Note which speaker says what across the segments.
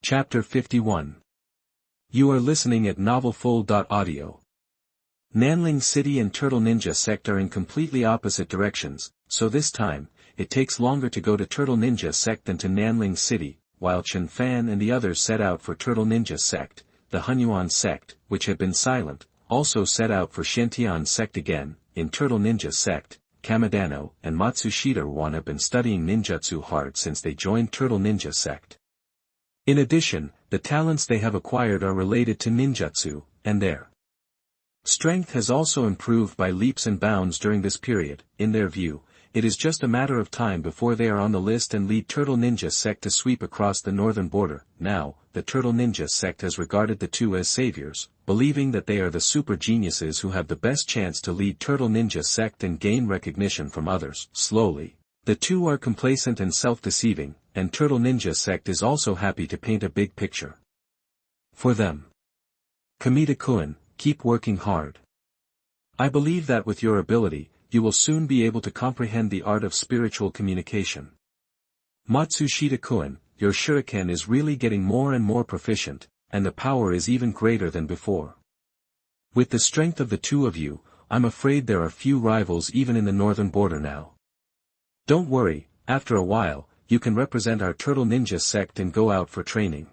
Speaker 1: Chapter 51. You are listening at novelfull.audio. Nanling City and Turtle Ninja Sect are in completely opposite directions, so this time, it takes longer to go to Turtle Ninja Sect than to Nanling City, while Chen Fan and the others set out for Turtle Ninja Sect. The Hunyuan Sect, which had been silent, also set out for Shantian Sect again. In Turtle Ninja Sect, Kamadano and Matsushita Wan have been studying ninjutsu hard since they joined Turtle Ninja Sect. In addition, the talents they have acquired are related to ninjutsu, and their strength has also improved by leaps and bounds during this period. In their view, it is just a matter of time before they are on the list and lead Turtle Ninja Sect to sweep across the northern border. Now, the Turtle Ninja Sect has regarded the two as saviors, believing that they are the super geniuses who have the best chance to lead Turtle Ninja Sect and gain recognition from others. Slowly, the two are complacent and self-deceiving, and Turtle Ninja Sect is also happy to paint a big picture for them. Kamita-kun, keep working hard. I believe that with your ability, you will soon be able to comprehend the art of spiritual communication. Matsushita-kun, your shuriken is really getting more and more proficient, and the power is even greater than before. With the strength of the two of you, I'm afraid there are few rivals even in the northern border now. Don't worry, after a while, you can represent our Turtle Ninja Sect and go out for training.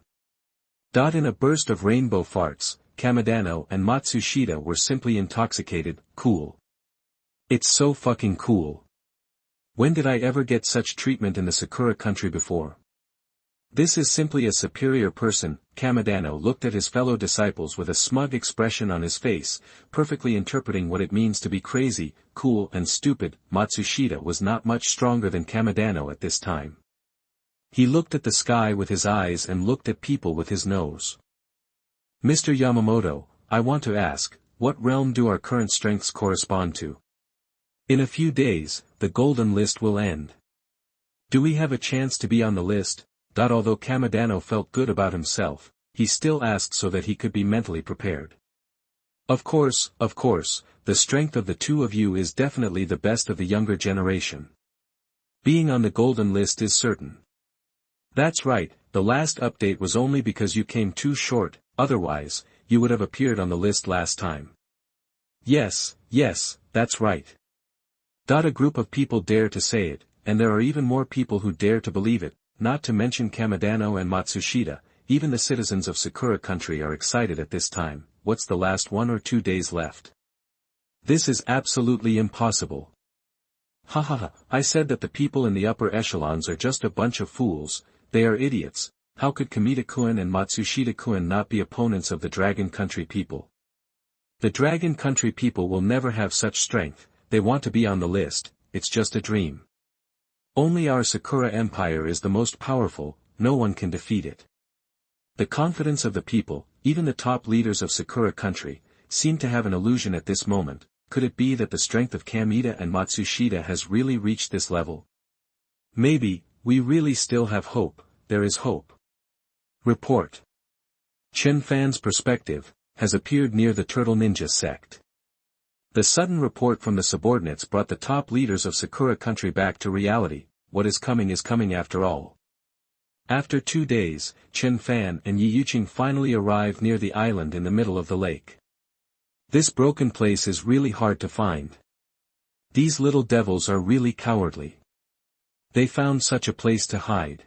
Speaker 1: In a burst of rainbow farts, Kamadano and Matsushita were simply intoxicated. Cool. It's so fucking cool. When did I ever get such treatment in the Sakura country before? This is simply a superior person. Kamadano looked at his fellow disciples with a smug expression on his face, perfectly interpreting what it means to be crazy, cool and stupid. Matsushita was not much stronger than Kamadano at this time. He looked at the sky with his eyes and looked at people with his nose. Mr. Yamamoto, I want to ask, what realm do our current strengths correspond to? In a few days, the golden list will end. Do we have a chance to be on the list? Although Kamadano felt good about himself, he still asked so that he could be mentally prepared. Of course, the strength of the two of you is definitely the best of the younger generation. Being on the golden list is certain. That's right, the last update was only because you came too short, otherwise, you would have appeared on the list last time. Yes, that's right. A group of people dare to say it, and there are even more people who dare to believe it, not to mention Kamadano and Matsushita. Even the citizens of Sakura country are excited at this time. What's the last 1 or 2 days left? This is absolutely impossible. I said that the people in the upper echelons are just a bunch of fools. They are idiots. How could Kamita-kun and Matsushita-kun not be opponents of the Dragon Country people? The Dragon Country people will never have such strength. They want to be on the list. It's just a dream. Only our Sakura Empire is the most powerful, no one can defeat it. The confidence of the people, even the top leaders of Sakura country, seem to have an illusion at this moment. Could it be that the strength of Kamita and Matsushita has really reached this level? Maybe, we really still have hope. There is hope. Report. Chen Fan's perspective has appeared near the Turtle Ninja Sect. The sudden report from the subordinates brought the top leaders of Sakura country back to reality. What is coming after all. After 2 days, Chen Fan and Ye Yuqing finally arrived near the island in the middle of the lake. This broken place is really hard to find. These little devils are really cowardly. They found such a place to hide.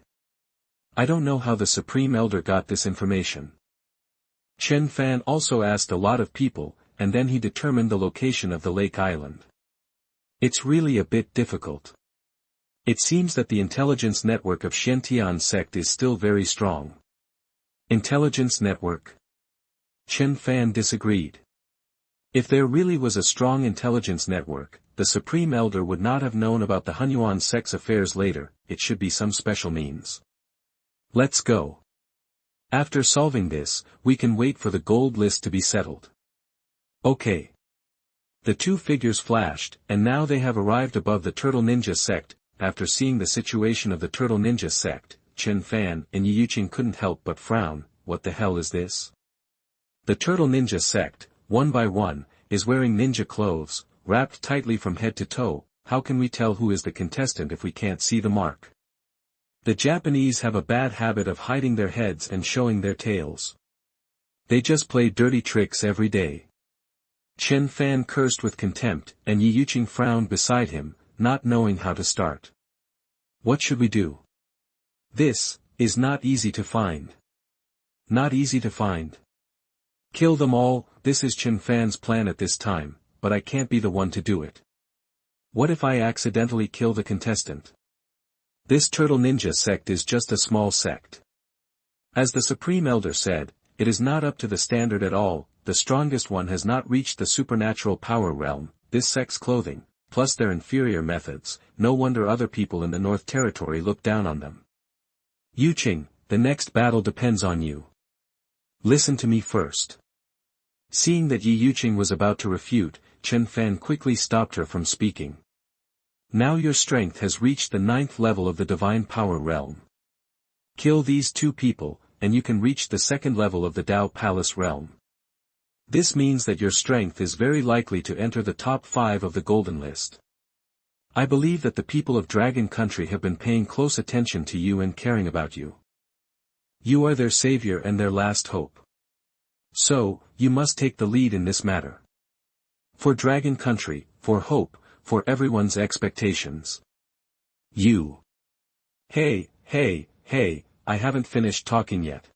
Speaker 1: I don't know how the Supreme Elder got this information. Chen Fan also asked a lot of people, and then he determined the location of the lake island. It's really a bit difficult. It seems that the intelligence network of Shantian Sect is still very strong. Intelligence network? Chen Fan disagreed. If there really was a strong intelligence network, the Supreme Elder would not have known about the Hunyuan Sect's affairs later. It should be some special means. Let's go. After solving this, we can wait for the gold list to be settled. Okay. The two figures flashed, and now they have arrived above the Turtle Ninja Sect. After seeing the situation of the Turtle Ninja Sect, Chen Fan and Ye Yuqing couldn't help but frown. What the hell is this? The Turtle Ninja Sect, one by one, is wearing ninja clothes, wrapped tightly from head to toe. How can we tell who is the contestant if we can't see the mark? The Japanese have a bad habit of hiding their heads and showing their tails. They just play dirty tricks every day. Chen Fan cursed with contempt, and Ye Yuqing frowned beside him, not knowing how to start. What should we do? This is not easy to find. Not easy to find. Kill them all. This is Chen Fan's plan at this time, but I can't be the one to do it. What if I accidentally kill the contestant? This turtle ninja sect is just a small sect. As the Supreme Elder said, it is not up to the standard at all. The strongest one has not reached the supernatural power realm. This sect's clothing, plus their inferior methods, no wonder other people in the North Territory look down on them. Yuqing, the next battle depends on you. Listen to me first. Seeing that Ye Yuqing was about to refute, Chen Fan quickly stopped her from speaking. Now your strength has reached the 9th level of the divine power realm. Kill these 2 people, and you can reach the 2nd level of the Tao Palace realm. This means that your strength is very likely to enter the top 5 of the golden list. I believe that the people of Dragon Country have been paying close attention to you and caring about you. You are their savior and their last hope. So, you must take the lead in this matter. For Dragon Country, for hope, for everyone's expectations. You. Hey, I haven't finished talking yet.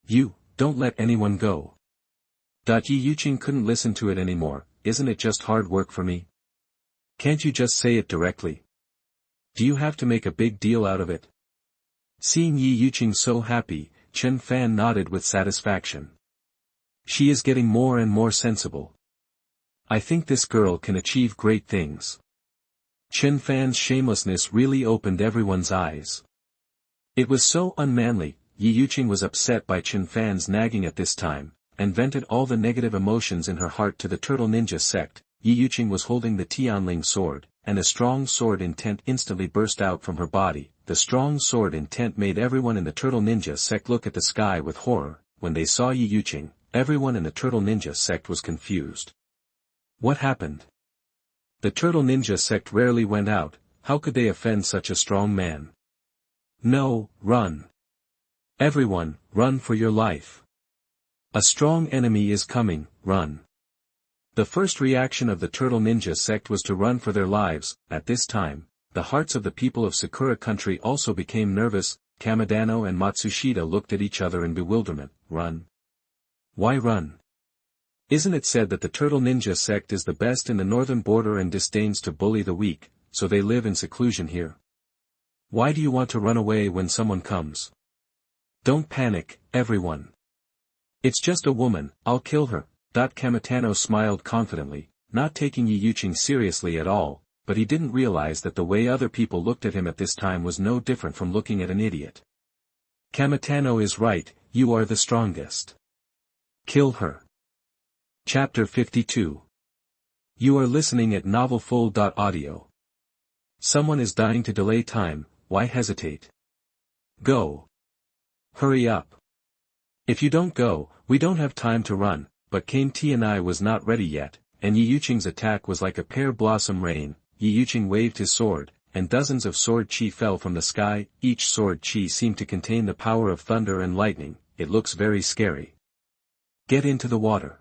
Speaker 1: You, don't let anyone go. Ye Yuqing couldn't listen to it anymore. Isn't it just hard work for me? Can't you just say it directly? Do you have to make a big deal out of it? Seeing Ye Yuqing so happy, Chen Fan nodded with satisfaction. She is getting more and more sensible. I think this girl can achieve great things. Chen Fan's shamelessness really opened everyone's eyes. It was so unmanly. Ye Yuqing was upset by Chen Fan's nagging at this time, and vented all the negative emotions in her heart to the Turtle Ninja sect. Ye Yuqing was holding the Tianling sword, and a strong sword intent instantly burst out from her body. The strong sword intent made everyone in the Turtle Ninja sect look at the sky with horror. When they saw Ye Yuqing, everyone in the Turtle Ninja sect was confused. What happened? The Turtle Ninja sect rarely went out. How could they offend such a strong man? No, run. Everyone, run for your life. A strong enemy is coming, run. The first reaction of the Turtle Ninja sect was to run for their lives. At this time, the hearts of the people of Sakura Country also became nervous. Kamadano and Matsushita looked at each other in bewilderment. Run? Why run? Isn't it said that the Turtle Ninja sect is the best in the northern border and disdains to bully the weak, so they live in seclusion here? Why do you want to run away when someone comes? Don't panic, everyone. It's just a woman, I'll kill her. Kamatano smiled confidently, not taking Ye Yuqing seriously at all, but he didn't realize that the way other people looked at him at this time was no different from looking at an idiot. Kamatano is right, you are the strongest. Kill her. Chapter 52. You are listening at novelfull.audio. Someone is dying to delay time, why hesitate? Go. Hurry up. If you don't go, we don't have time to run. But Kane Tianai was not ready yet, and Ye Yuqing's attack was like a pear blossom rain. Ye Yuqing waved his sword, and dozens of sword chi fell from the sky. Each sword chi seemed to contain the power of thunder and lightning. It looks very scary. Get into the water.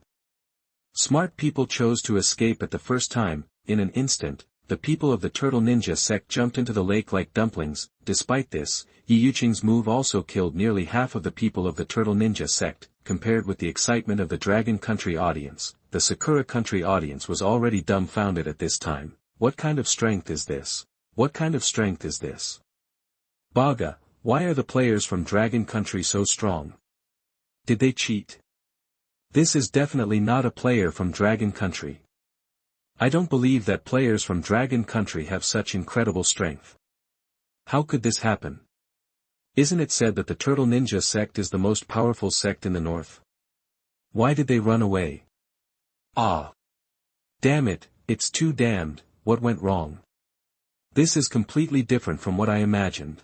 Speaker 1: Smart people chose to escape at the first time. In an instant, the people of the Turtle Ninja sect jumped into the lake like dumplings. Despite this, Ye Yuqing's move also killed nearly half of the people of the Turtle Ninja sect. Compared with the excitement of the Dragon Country audience, the Sakura Country audience was already dumbfounded at this time. What kind of strength is this? What kind of strength is this? Baga, why are the players from Dragon Country so strong? Did they cheat? This is definitely not a player from Dragon Country. I don't believe that players from Dragon Country have such incredible strength. How could this happen? Isn't it said that the Turtle Ninja sect is the most powerful sect in the north? Why did they run away? Ah! Damn it, it's too damned. What went wrong? This is completely different from what I imagined.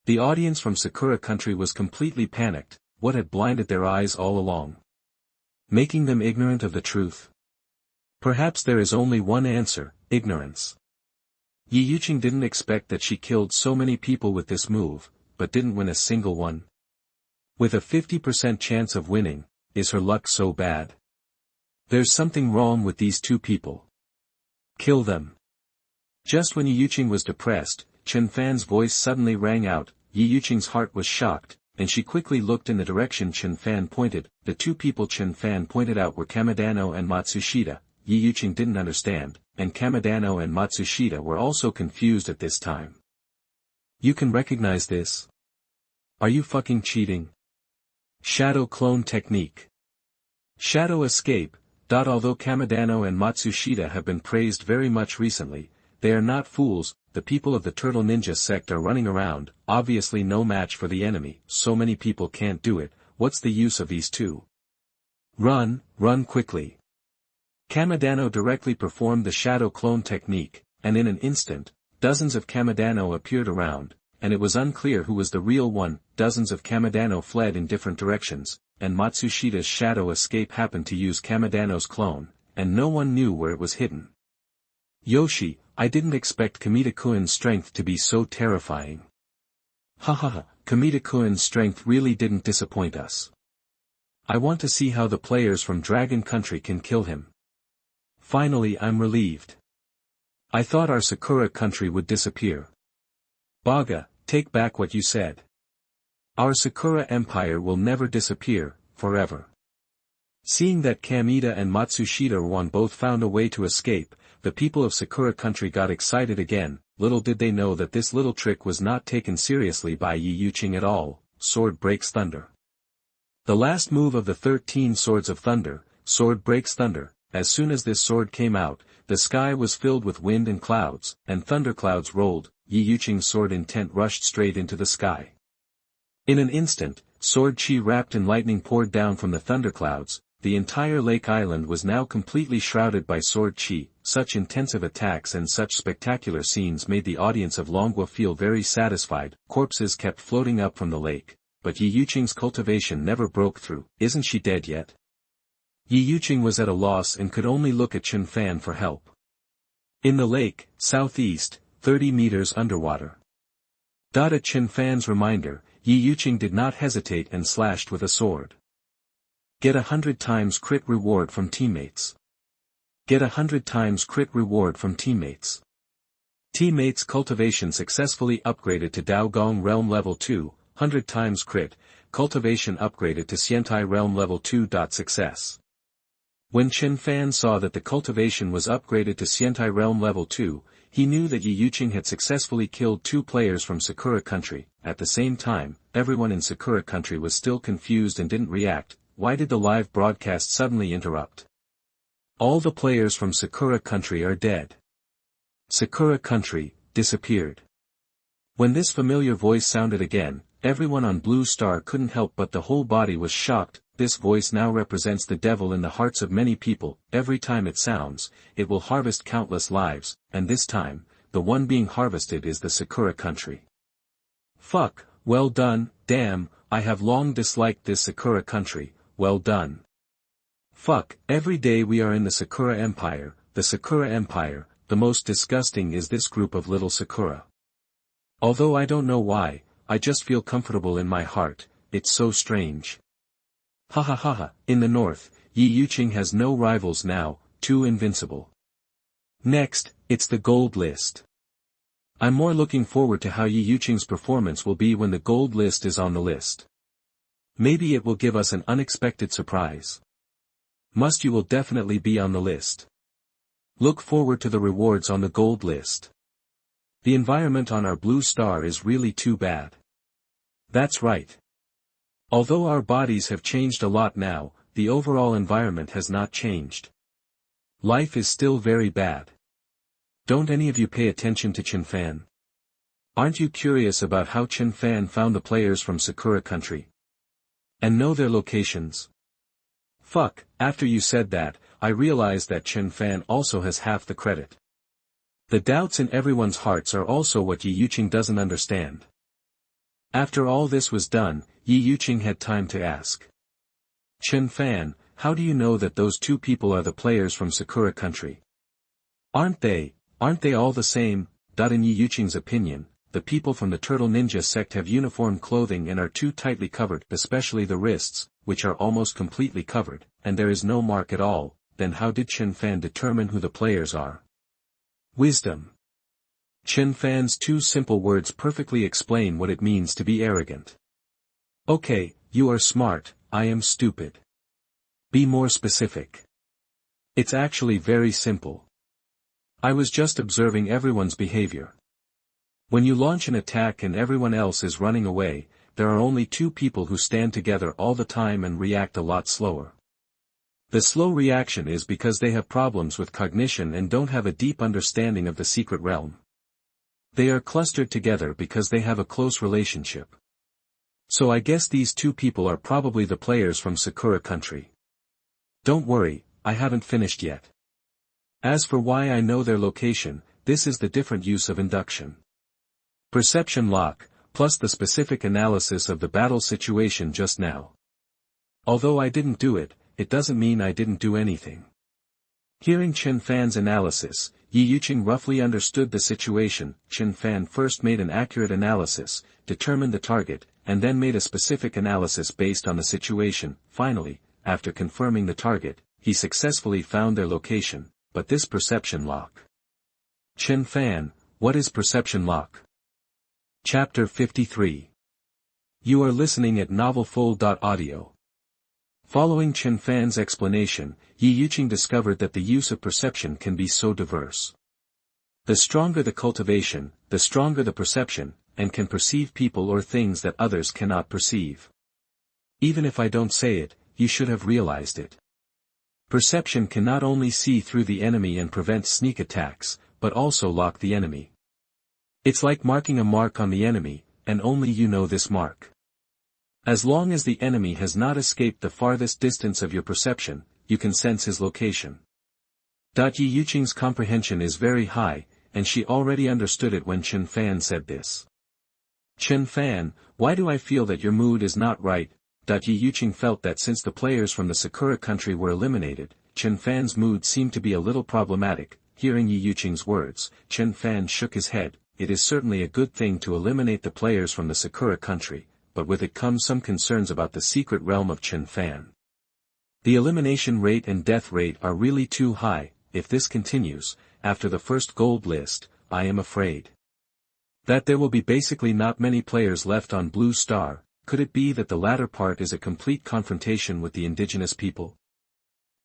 Speaker 1: The audience from Sakura Country was completely panicked. What had blinded their eyes all along? Making them ignorant of the truth? Perhaps there is only one answer, ignorance. Ye Yuqing didn't expect that she killed so many people with this move, but didn't win a single one. With a 50% chance of winning, is her luck so bad? There's something wrong with these two people. Kill them. Just when Ye Yuqing was depressed, Chen Fan's voice suddenly rang out. Ye Yuqing's heart was shocked, and she quickly looked in the direction Chen Fan pointed. The two people Chen Fan pointed out were Kamidano and Matsushita. Ye Yuqing didn't understand, and Kamidano and Matsushita were also confused at this time. You can recognize this? Are you fucking cheating? Shadow clone technique. Shadow escape. Although Kamidano and Matsushita have been praised very much recently, they are not fools. The people of the Turtle Ninja sect are running around, obviously no match for the enemy. So many people can't do it. What's the use of these two? Run quickly. Kamidano directly performed the shadow clone technique, and in an instant, dozens of Kamidano appeared around, and it was unclear who was the real one. Dozens of Kamidano fled in different directions, and Matsushita's shadow escape happened to use Kamidano's clone, and no one knew where it was hidden. Yoshi, I didn't expect Kamita-kun's strength to be so terrifying. Hahaha, Kamita-kun's strength really didn't disappoint us. I want to see how the players from Dragon Country can kill him. Finally I'm relieved. I thought our Sakura country would disappear. Baga, take back what you said. Our Sakura Empire will never disappear, forever. Seeing that Kamita and Matsushita won both found a way to escape, the people of Sakura country got excited again. Little did they know that this little trick was not taken seriously by Ye Yuqing at all. Sword breaks thunder. The last move of the 13 swords of thunder, sword breaks thunder. As soon as this sword came out, the sky was filled with wind and clouds, and thunderclouds rolled. Ye Yuqing's sword intent rushed straight into the sky. In an instant, sword chi wrapped in lightning poured down from the thunderclouds. The entire lake island was now completely shrouded by sword chi. Such intensive attacks and such spectacular scenes made the audience of Longwa feel very satisfied. Corpses kept floating up from the lake, but Ye Yuqing's cultivation never broke through. Isn't she dead yet? Ye Yuqing was at a loss and could only look at Chen Fan for help. In the lake, southeast, 30 meters underwater. At Chen Fan's reminder, Ye Yuqing did not hesitate and slashed with a sword. Get 100 times crit reward from teammates. Get 100 times crit reward from teammates. Teammates' cultivation successfully upgraded to Dao Gong Realm Level 2, 100 times crit, cultivation upgraded to Xiantai Realm Level 2. Success. When Chen Fan saw that the cultivation was upgraded to Xiantai Realm Level 2, he knew that Ye Yuqing had successfully killed 2 players from Sakura country. At the same time, everyone in Sakura country was still confused and didn't react. Why did the live broadcast suddenly interrupt? All the players from Sakura country are dead. Sakura country, disappeared. When this familiar voice sounded again, everyone on Blue Star couldn't help but the whole body was shocked. This voice now represents the devil in the hearts of many people. Every time it sounds, it will harvest countless lives, and this time, the one being harvested is the Sakura country. Fuck, well done, damn, I have long disliked this Sakura country, well done. Fuck, every day we are in the Sakura Empire, the most disgusting is this group of little Sakura. Although I don't know why, I just feel comfortable in my heart, it's so strange. Ha ha ha ha, in the north, Ye Yuqing has no rivals now, too invincible. Next, it's the gold list. I'm more looking forward to how Ye Yuqing's performance will be when the gold list is on the list. Maybe it will give us an unexpected surprise. You will definitely be on the list. Look forward to the rewards on the gold list. The environment on our Blue Star is really too bad. That's right. Although our bodies have changed a lot now, the overall environment has not changed. Life is still very bad. Don't any of you pay attention to Chen Fan? Aren't you curious about how Chen Fan found the players from Sakura country? And know their locations? Fuck, after you said that, I realized that Chen Fan also has half the credit. The doubts in everyone's hearts are also what Ye Yuqing doesn't understand. After all this was done, Ye Yuqing had time to ask. Chen Fan, how do you know that those 2 people are the players from Sakura country? Aren't they all the same? In Ye Yuqing's opinion, the people from the Turtle Ninja sect have uniform clothing and are too tightly covered, especially the wrists, which are almost completely covered, and there is no mark at all. Then how did Chen Fan determine who the players are? Wisdom. Chen Fan's two simple words perfectly explain what it means to be arrogant. Okay, you are smart, I am stupid. Be more specific. It's actually very simple. I was just observing everyone's behavior. When you launch an attack and everyone else is running away, there are only two people who stand together all the time and react a lot slower. The slow reaction is because they have problems with cognition and don't have a deep understanding of the secret realm. They are clustered together because they have a close relationship. So I guess these two people are probably the players from Sakura country. Don't worry, I haven't finished yet. As for why I know their location, this is the different use of induction. Perception lock, plus the specific analysis of the battle situation just now. Although I didn't do it, it doesn't mean I didn't do anything. Hearing Chen Fan's analysis, Ye Yuqing roughly understood the situation. Chen Fan first made an accurate analysis, determined the target, and then made a specific analysis based on the situation. Finally, after confirming the target, he successfully found their location, but this perception lock. Chen Fan, what is perception lock? Chapter 53. You are listening at novelfull.audio. Following Chen Fan's explanation, Ye Yuqing discovered that the use of perception can be so diverse. The stronger the cultivation, the stronger the perception, and can perceive people or things that others cannot perceive. Even if I don't say it, you should have realized it. Perception can not only see through the enemy and prevent sneak attacks, but also lock the enemy. It's like marking a mark on the enemy, and only you know this mark. As long as the enemy has not escaped the farthest distance of your perception, you can sense his location. Ye Yuqing's comprehension is very high, and she already understood it when Chen Fan said this. Chen Fan, why do I feel that your mood is not right? Ye Yuqing felt that since the players from the Sakura country were eliminated, Chen Fan's mood seemed to be a little problematic. Hearing Ye Yuqing's words, Chen Fan shook his head. It is certainly a good thing to eliminate the players from the Sakura country, but with it comes some concerns about the secret realm of Chen Fan. The elimination rate and death rate are really too high. If this continues, after the first gold list, I am afraid that there will be basically not many players left on Blue Star. Could it be that the latter part is a complete confrontation with the indigenous people?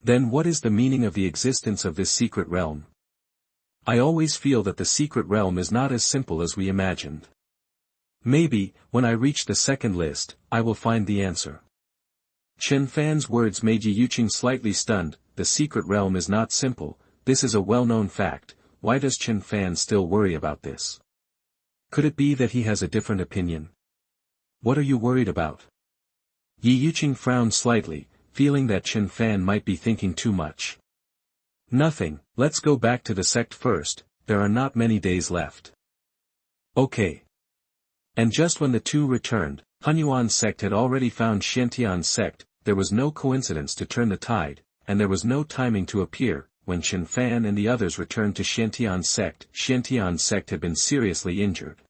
Speaker 1: Then what is the meaning of the existence of this secret realm? I always feel that the secret realm is not as simple as we imagined. Maybe, when I reach the second list, I will find the answer. Chen Fan's words made Ye Yuqing slightly stunned. The secret realm is not simple, this is a well-known fact. Why does Chen Fan still worry about this? Could it be that he has a different opinion? What are you worried about? Ye Yuqing frowned slightly, feeling that Chen Fan might be thinking too much. Nothing, let's go back to the sect first, there are not many days left. Okay. And just when the two returned, Hunyuan's sect had already found Xiantian's sect. There was no coincidence to turn the tide, and there was no timing to appear. When Chen Fan and the others returned to Xiantian's sect had been seriously injured.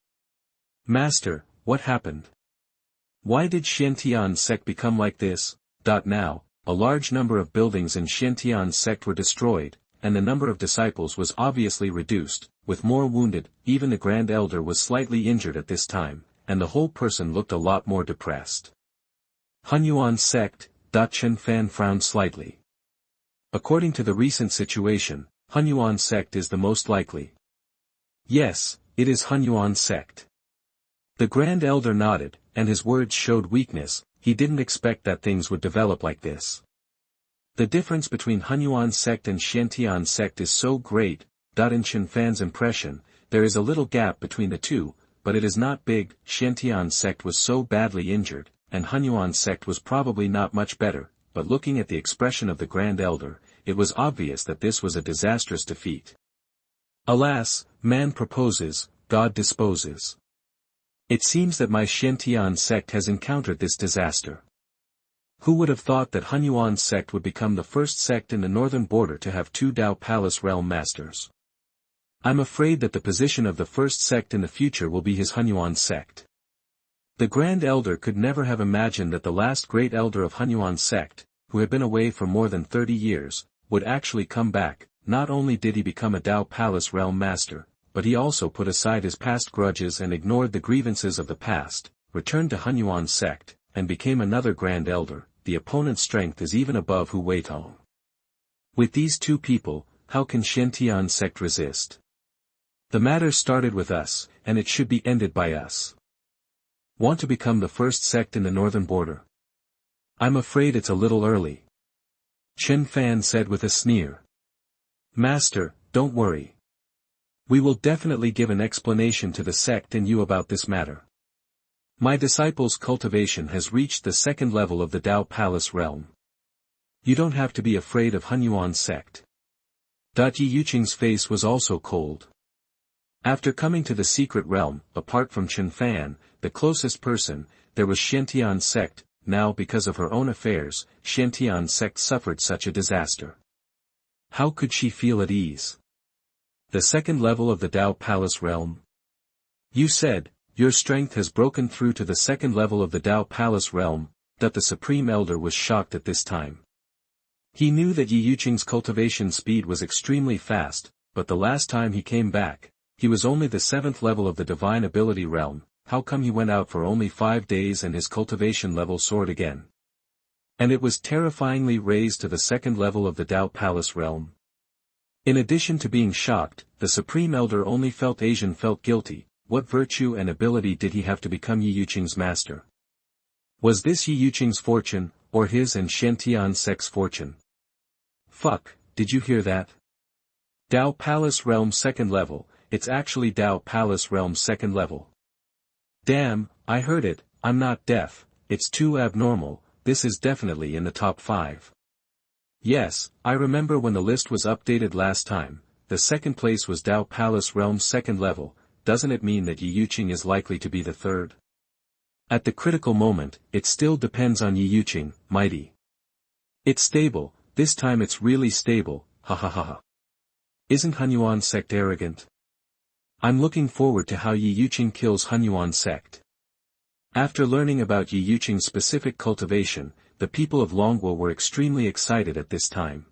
Speaker 1: Master, what happened? Why did Xiantian's sect become like this? Now, a large number of buildings in Xiantian's sect were destroyed, and the number of disciples was obviously reduced, with more wounded. Even the Grand Elder was slightly injured at this time, and the whole person looked a lot more depressed. Hunyuan's sect. Chen Fan frowned slightly. According to the recent situation, Hunyuan's sect is the most likely. Yes, it is Hunyuan's sect. The Grand Elder nodded, and his words showed weakness. He didn't expect that things would develop like this. The difference between Hunyuan's sect and Xiantian's sect is so great. In Chen Fan's impression, there is a little gap between the two, but it is not big. Xiantian's sect was so badly injured, and Hunyuan's sect was probably not much better, but looking at the expression of the Grand Elder, it was obvious that this was a disastrous defeat. Alas, man proposes, God disposes. It seems that my Xiantian sect has encountered this disaster. Who would have thought that Hunyuan's sect would become the first sect in the northern border to have two Dao Palace realm masters? I'm afraid that the position of the first sect in the future will be his Hunyuan sect. The Grand Elder could never have imagined that the last great elder of Hunyuan sect, who had been away for more than 30 years, would actually come back. Not only did he become a Tao Palace Realm Master, but he also put aside his past grudges and ignored the grievances of the past, returned to Hunyuan sect, and became another Grand Elder. The opponent's strength is even above Hu Weitong. With these two people, how can Shen sect resist? The matter started with us, and it should be ended by us. Want to become the first sect in the northern border? I'm afraid it's a little early. Chen Fan said with a sneer. Master, don't worry. We will definitely give an explanation to the sect and you about this matter. My disciple's cultivation has reached the second level of the Tao Palace realm. You don't have to be afraid of Hunyuan sect. Ye Yuqing's face was also cold. After coming to the secret realm, apart from Chen Fan, the closest person, there was Shen sect. Now because of her own affairs, Shen sect suffered such a disaster. How could she feel at ease? The second level of the Tao Palace realm? You said, your strength has broken through to the second level of the Tao Palace realm. That the Supreme Elder was shocked at this time. He knew that Ye Yuqing's cultivation speed was extremely fast, but the last time he came back, he was only the 7th level of the Divine Ability realm. How come he went out for only 5 days and his cultivation level soared again? And it was terrifyingly raised to the second level of the Tao Palace realm. In addition to being shocked, the Supreme Elder only felt guilty. What virtue and ability did he have to become Ye Yuqing's master? Was this Ye Yuqing's fortune, or his and Shen sect's fortune? Fuck, did you hear that? Tao Palace realm second level, it's actually Tao Palace realm second level. Damn, I heard it, I'm not deaf, it's too abnormal, this is definitely in the top 5. Yes, I remember when the list was updated last time, the second place was Tao Palace realm second level. Doesn't it mean that Ye Yuqing is likely to be the third? At the critical moment, it still depends on Ye Yuqing, mighty. It's stable, this time it's really stable, ha ha ha ha. Isn't Hunyuan sect arrogant? I'm looking forward to how Ye Yuqing kills Hunyuan sect. After learning about Ye Yuqing's specific cultivation, the people of Longwo were extremely excited at this time.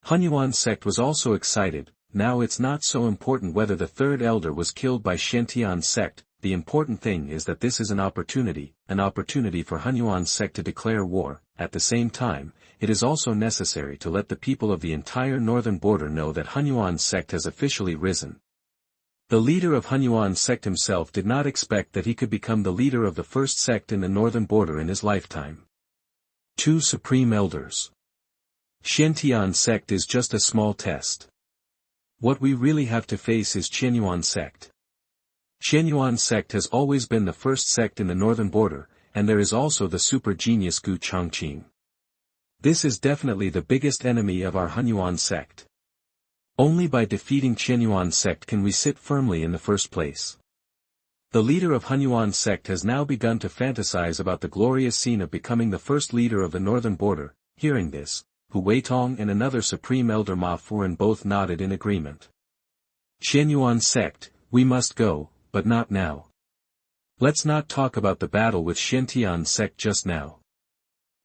Speaker 1: Hunyuan sect was also excited. Now it's not so important whether the third elder was killed by Shen sect, the important thing is that this is an opportunity for Hunyuan sect to declare war. At the same time, it is also necessary to let the people of the entire northern border know that Hunyuan sect has officially risen. The leader of Hunyuan sect himself did not expect that he could become the leader of the first sect in the northern border in his lifetime. 2 Supreme Elders. Shen sect is just a small test. What we really have to face is Chen sect. Chen sect has always been the first sect in the northern border, and there is also the super genius Gu Changqing. This is definitely the biggest enemy of our Hunyuan sect. Only by defeating Chen sect can we sit firmly in the first place. The leader of Hunyuan sect has now begun to fantasize about the glorious scene of becoming the first leader of the northern border. Hearing this, Hu Weitong and another Supreme Elder Ma Furen both nodded in agreement. Chen sect, we must go, but not now. Let's not talk about the battle with Shen sect just now.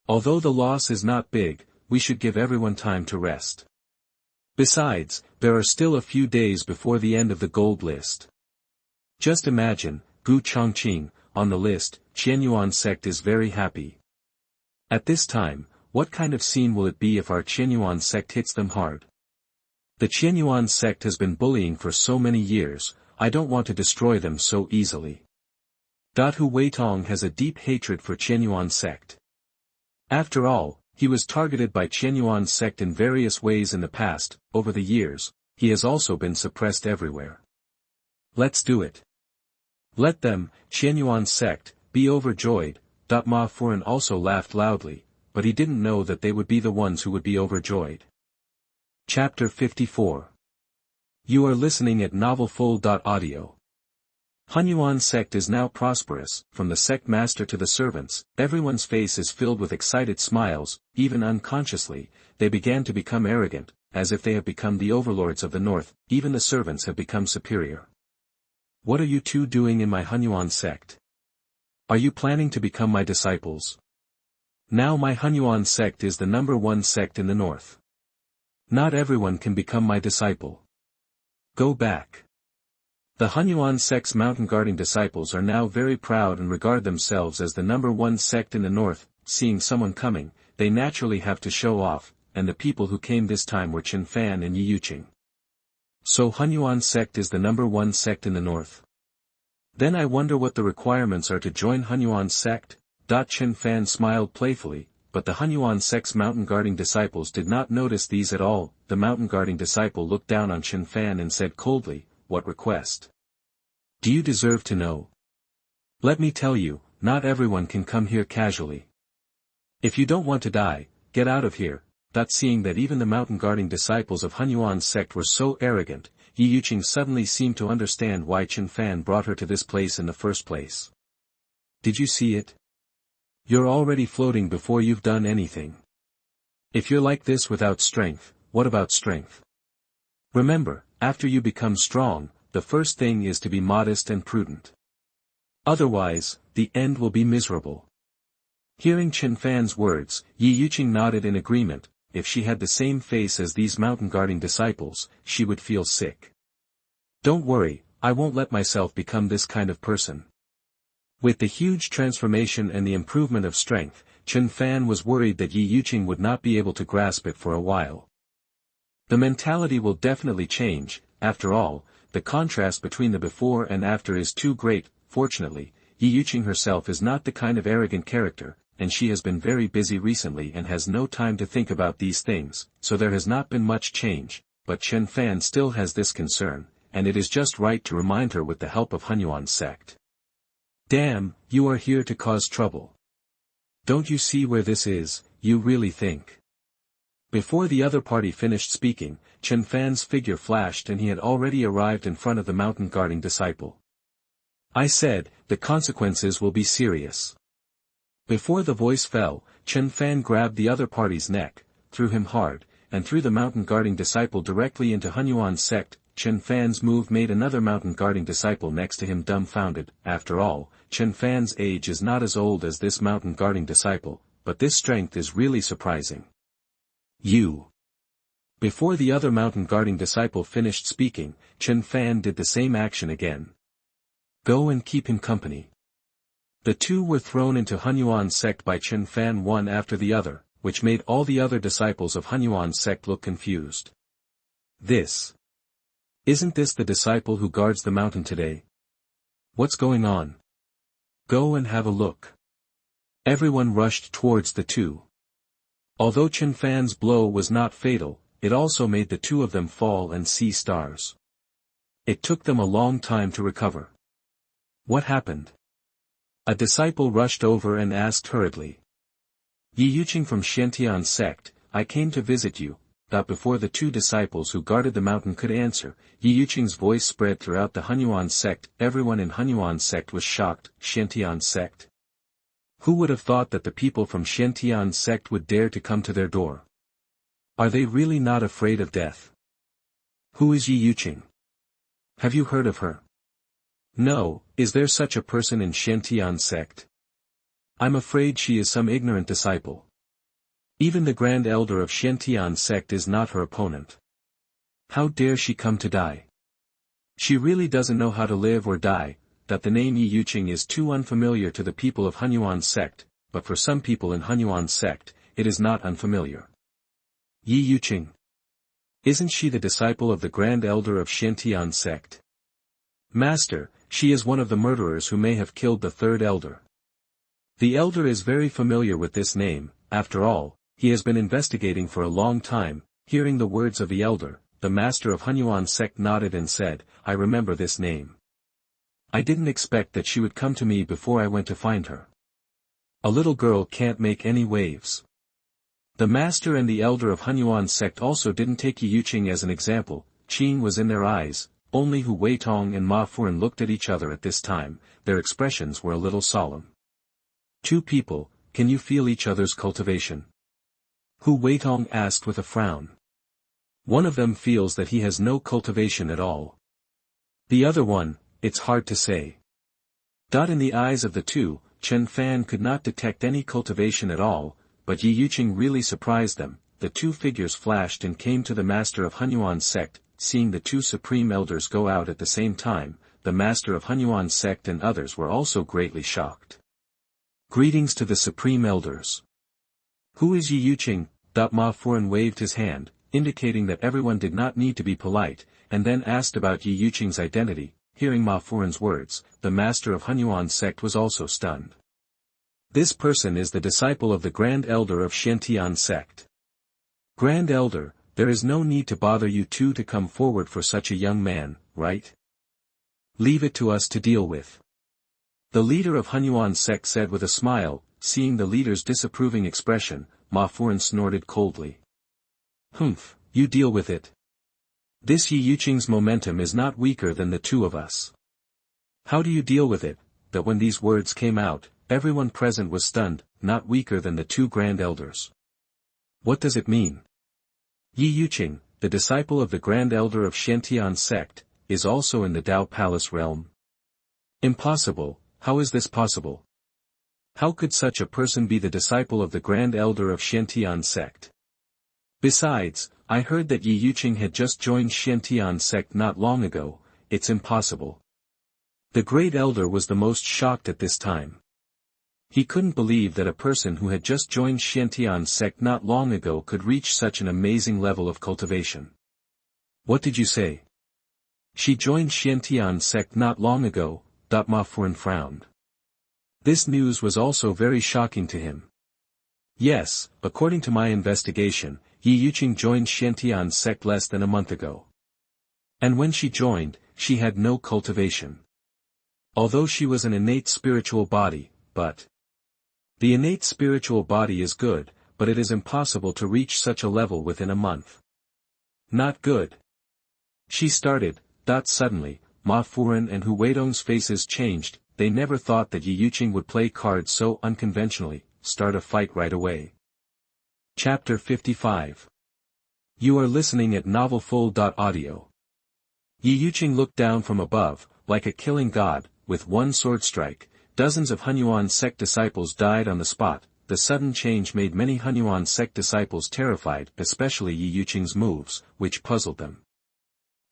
Speaker 1: Although the loss is not big, we should give everyone time to rest. Besides, there are still a few days before the end of the gold list. Just imagine, Gu Changqing, on the list, Chen sect is very happy. At this time, what kind of scene will it be if our Chen sect hits them hard? The Chen sect has been bullying for so many years, I don't want to destroy them so easily. Hu Weitong has a deep hatred for Chen sect. After all, he was targeted by Chen sect in various ways in the past. Over the years, he has also been suppressed everywhere. Let's do it. Let them, Chen sect, be overjoyed. Ma Furen also laughed loudly, but he didn't know that they would be the ones who would be overjoyed. Chapter 54. You are listening at novelfull.audio. Hunyuan sect is now prosperous, from the sect master to the servants, everyone's face is filled with excited smiles, even unconsciously, they began to become arrogant. as if they have become the overlords of the north, even the servants have become superior. What are you two doing in my Hunyuan sect? Are you planning to become my disciples? Now my Hunyuan sect is the #1 sect in the north. Not everyone can become my disciple. Go back. The Hunyuan sect's mountain guarding disciples are now very proud and regard themselves as the #1 sect in the north. Seeing someone coming, they naturally have to show off, and the people who came this time were Chen Fan and Ye Yuqing. So Hunyuan sect is the #1 sect in the north. Then I wonder what the requirements are to join Hunyuan sect. Chen Fan smiled playfully, but the Hunyuan sect's mountain guarding disciples did not notice these at all. The mountain guarding disciple looked down on Chen Fan and said coldly, "What request? Do you deserve to know? Let me tell you, not everyone can come here casually. If you don't want to die, get out of here." Seeing that even the mountain guarding disciples of Hunyuan sect were so arrogant, Ye Yuqing suddenly seemed to understand why Chen Fan brought her to this place in the first place. Did you see it? You're already floating before you've done anything. If you're like this without strength, what about strength? Remember, after you become strong, the first thing is to be modest and prudent. Otherwise, the end will be miserable. Hearing Chen Fan's words, Ye Yuqing nodded in agreement. If she had the same face as these mountain guarding disciples, she would feel sick. Don't worry, I won't let myself become this kind of person. With the huge transformation and the improvement of strength, Chen Fan was worried that Ye Yuqing would not be able to grasp it for a while. The mentality will definitely change. After all, the contrast between the before and after is too great. Fortunately, Ye Yuqing herself is not the kind of arrogant character, and she has been very busy recently and has no time to think about these things, so there has not been much change, but Chen Fan still has this concern, and it is just right to remind her with the help of Hunyuan sect. Damn, you are here to cause trouble. Don't you see where this is, you really think? Before the other party finished speaking, Chen Fan's figure flashed and he had already arrived in front of the mountain guarding disciple. I said, the consequences will be serious. Before the voice fell, Chen Fan grabbed the other party's neck, threw him hard, and threw the mountain guarding disciple directly into Hunyuan sect. Chen Fan's move made another mountain guarding disciple next to him dumbfounded. After all, Chen Fan's age is not as old as this mountain guarding disciple, but this strength is really surprising. You. Before the other mountain guarding disciple finished speaking, Chen Fan did the same action again. Go and keep him company. The two were thrown into Hunyuan sect by Chen Fan one after the other, which made all the other disciples of Hunyuan sect look confused. Isn't this the disciple who guards the mountain today? What's going on? Go and have a look. Everyone rushed towards the two. Although Chen Fan's blow was not fatal, it also made the two of them fall and see stars. It took them a long time to recover. What happened? A disciple rushed over and asked hurriedly. Ye Yuqing from Xiantian sect, I came to visit you. Before the two disciples who guarded the mountain could answer, Ye Yuqing's voice spread throughout the Hunyuan sect. Everyone in Hunyuan sect was shocked. Xiantian sect? Who would have thought that the people from Xiantian sect would dare to come to their door? Are they really not afraid of death? Who is Ye Yuqing? Have you heard of her? No, is there such a person in Xiantian sect? I'm afraid she is some ignorant disciple. Even the Grand Elder of Xiantian sect is not her opponent. How dare she come to die? She really doesn't know how to live or die. The name Ye Yuqing is too unfamiliar to the people of Hunyuan sect, but for some people in Hunyuan sect, it is not unfamiliar. Ye Yuqing. Isn't she the disciple of the Grand Elder of Xiantian sect? Master, she is one of the murderers who may have killed the third elder. The elder is very familiar with this name. After all, he has been investigating for a long time. Hearing the words of the elder, the master of Hunyuan sect nodded and said, I remember this name. I didn't expect that she would come to me before I went to find her. A little girl can't make any waves. The master and the elder of Hunyuan sect also didn't take Ye Yuqing as an example. Qing was in their eyes. Only Hu Weitong and Ma Furen looked at each other at this time. Their expressions were a little solemn. Two people, can you feel each other's cultivation? Hu Weitong asked with a frown. One of them feels that he has no cultivation at all. The other one, it's hard to say. In the eyes of the two, Chen Fan could not detect any cultivation at all, but Ye Yuqing really surprised them. The two figures flashed and came to the master of Hunyuan's sect. Seeing the two supreme elders go out at the same time, the master of Hunyuan's sect and others were also greatly shocked. Greetings to the supreme elders. Who is Ye Yuqing? Ma Furen waved his hand, indicating that everyone did not need to be polite, and then asked about Ye Yuqing's identity. Hearing Ma Furen's words, the master of Hunyuan's sect was also stunned. This person is the disciple of the Grand Elder of Xiantian sect. Grand Elder, there is no need to bother you two to come forward for such a young man, right? Leave it to us to deal with. The leader of Hunyuan's sect said with a smile. Seeing the leader's disapproving expression, Ma Furen snorted coldly. Humph, you deal with it. This Ye Yuqing's momentum is not weaker than the two of us. How do you deal with it? That when these words came out, everyone present was stunned. Not weaker than the two Grand Elders. What does it mean? Ye Yuqing, the disciple of the Grand Elder of Xiantian sect, is also in the Dao Palace realm. Impossible. How is this possible? How could such a person be the disciple of the Grand Elder of Xiantian sect? Besides, I heard that Ye Yuqing had just joined Xiantian sect not long ago. It's impossible. The Great Elder was the most shocked at this time. He couldn't believe that a person who had just joined Xiantian sect not long ago could reach such an amazing level of cultivation. What did you say? She joined Xiantian sect not long ago. Ma Furen frowned. This news was also very shocking to him. Yes, according to my investigation, Ye Yuqing joined Xiantian sect less than a month ago. And when she joined, she had no cultivation. Although she was an innate spiritual body, but the innate spiritual body is good, but it is impossible to reach such a level within a month. Not good. She started. Suddenly, Ma Furen and Hu Weidong's faces changed. They never thought that Ye Yuqing would play cards so unconventionally, start a fight right away. Chapter 55. You are listening at novelfull.audio. Ye Yuqing looked down from above, like a killing god. With one sword strike, dozens of Hunyuan sect disciples died on the spot. The sudden change made many Hunyuan sect disciples terrified, especially Ye Yuqing's moves, which puzzled them.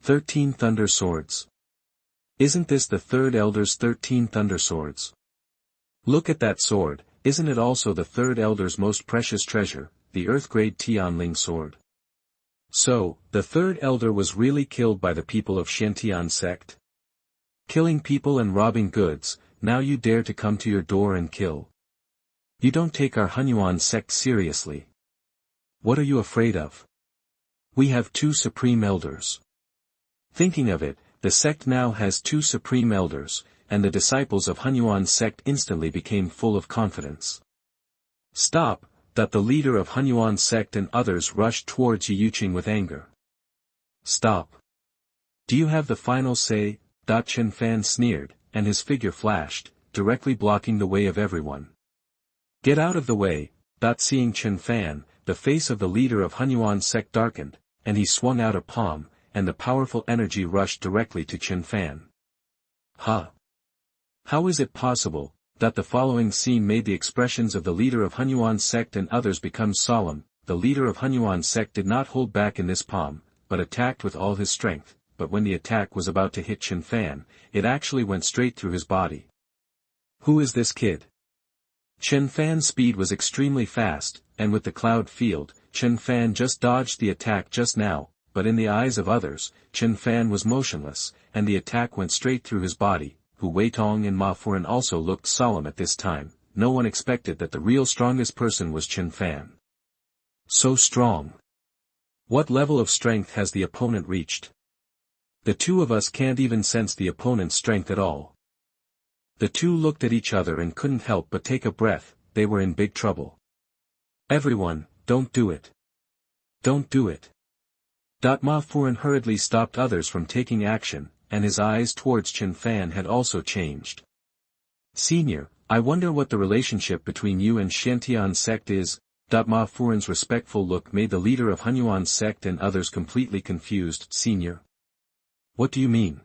Speaker 1: 13 Thunder Swords. Isn't this the third elder's 13 thunder swords? Look at that sword, isn't it also the third elder's most precious treasure, the earth-grade Tianling sword? So, the third elder was really killed by the people of Xiantian sect? Killing people and robbing goods, now you dare to come to your door and kill. You don't take our Hunyuan sect seriously. What are you afraid of? We have two supreme elders. Thinking of it, the sect now has two supreme elders, and the disciples of Hunyuan sect instantly became full of confidence. Stop! The leader of Hunyuan sect and others rushed towards Ye Yuqing with anger. Stop! Do you have the final say? Chen Fan sneered, and his figure flashed, directly blocking the way of everyone. Get out of the way! Seeing Chen Fan, the face of the leader of Hunyuan sect darkened, and he swung out a palm, and the powerful energy rushed directly to Chen Fan. Huh! How is it possible? The following scene made the expressions of the leader of Hunyuan sect and others become solemn. The leader of Hunyuan sect did not hold back in this palm, but attacked with all his strength. But when the attack was about to hit Chen Fan, it actually went straight through his body. Who is this kid? Chen Fan's speed was extremely fast, and with the cloud field, Chen Fan just dodged the attack just now, but in the eyes of others, Chen Fan was motionless, and the attack went straight through his body. Hu Weitong and Ma Furen also looked solemn at this time. No one expected that the real strongest person was Chen Fan. So strong. What level of strength has the opponent reached? The two of us can't even sense the opponent's strength at all. The two looked at each other and couldn't help but take a breath. They were in big trouble. Everyone, don't do it. Don't do it. Ma Furen hurriedly stopped others from taking action, and his eyes towards Chen Fan had also changed. Senior, I wonder what the relationship between you and Xiantian sect is. Ma Furen's respectful look made the leader of Hunyuan's sect and others completely confused. Senior. What do you mean?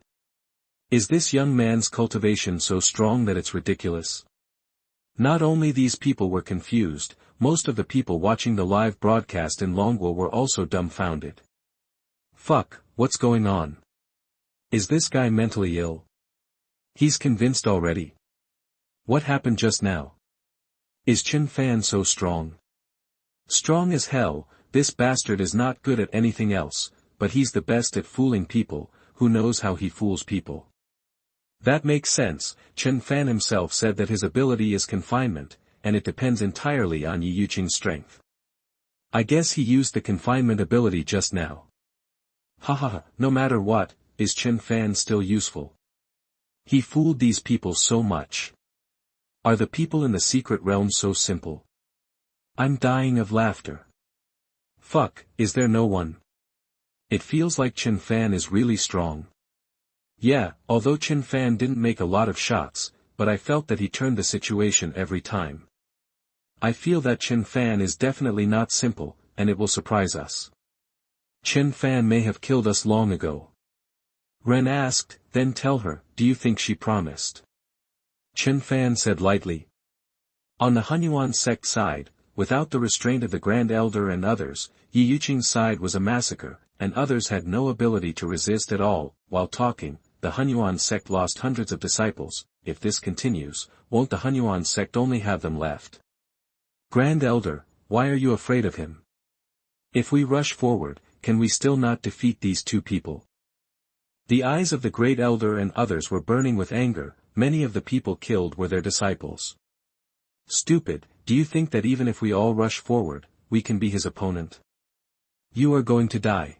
Speaker 1: Is this young man's cultivation so strong that it's ridiculous? Not only these people were confused, most of the people watching the live broadcast in Longguo were also dumbfounded. Fuck, what's going on? Is this guy mentally ill? He's convinced already. What happened just now? Is Chen Fan so strong? Strong as hell, this bastard is not good at anything else, but he's the best at fooling people. Who knows how he fools people? That makes sense. Chen Fan himself said that his ability is confinement, and it depends entirely on Ye Yuqing's strength. I guess he used the confinement ability just now. Haha, no matter what, is Chen Fan still useful? He fooled these people so much. Are the people in the secret realm so simple? I'm dying of laughter. Fuck, is there no one? It feels like Chen Fan is really strong. Yeah, although Chen Fan didn't make a lot of shots, but I felt that he turned the situation every time. I feel that Chen Fan is definitely not simple, and it will surprise us. Chen Fan may have killed us long ago. Ren asked, then tell her, do you think she promised? Chen Fan said lightly. On the Hunyuan sect side, without the restraint of the Grand Elder and others, Ye Yuqing's side was a massacre, and others had no ability to resist at all. While talking, the Hunyuan sect lost hundreds of disciples. If this continues, won't the Hunyuan sect only have them left? Grand Elder, why are you afraid of him? If we rush forward, can we still not defeat these two people? The eyes of the Great Elder and others were burning with anger. Many of the people killed were their disciples. Stupid, do you think that even if we all rush forward, we can be his opponent? You are going to die.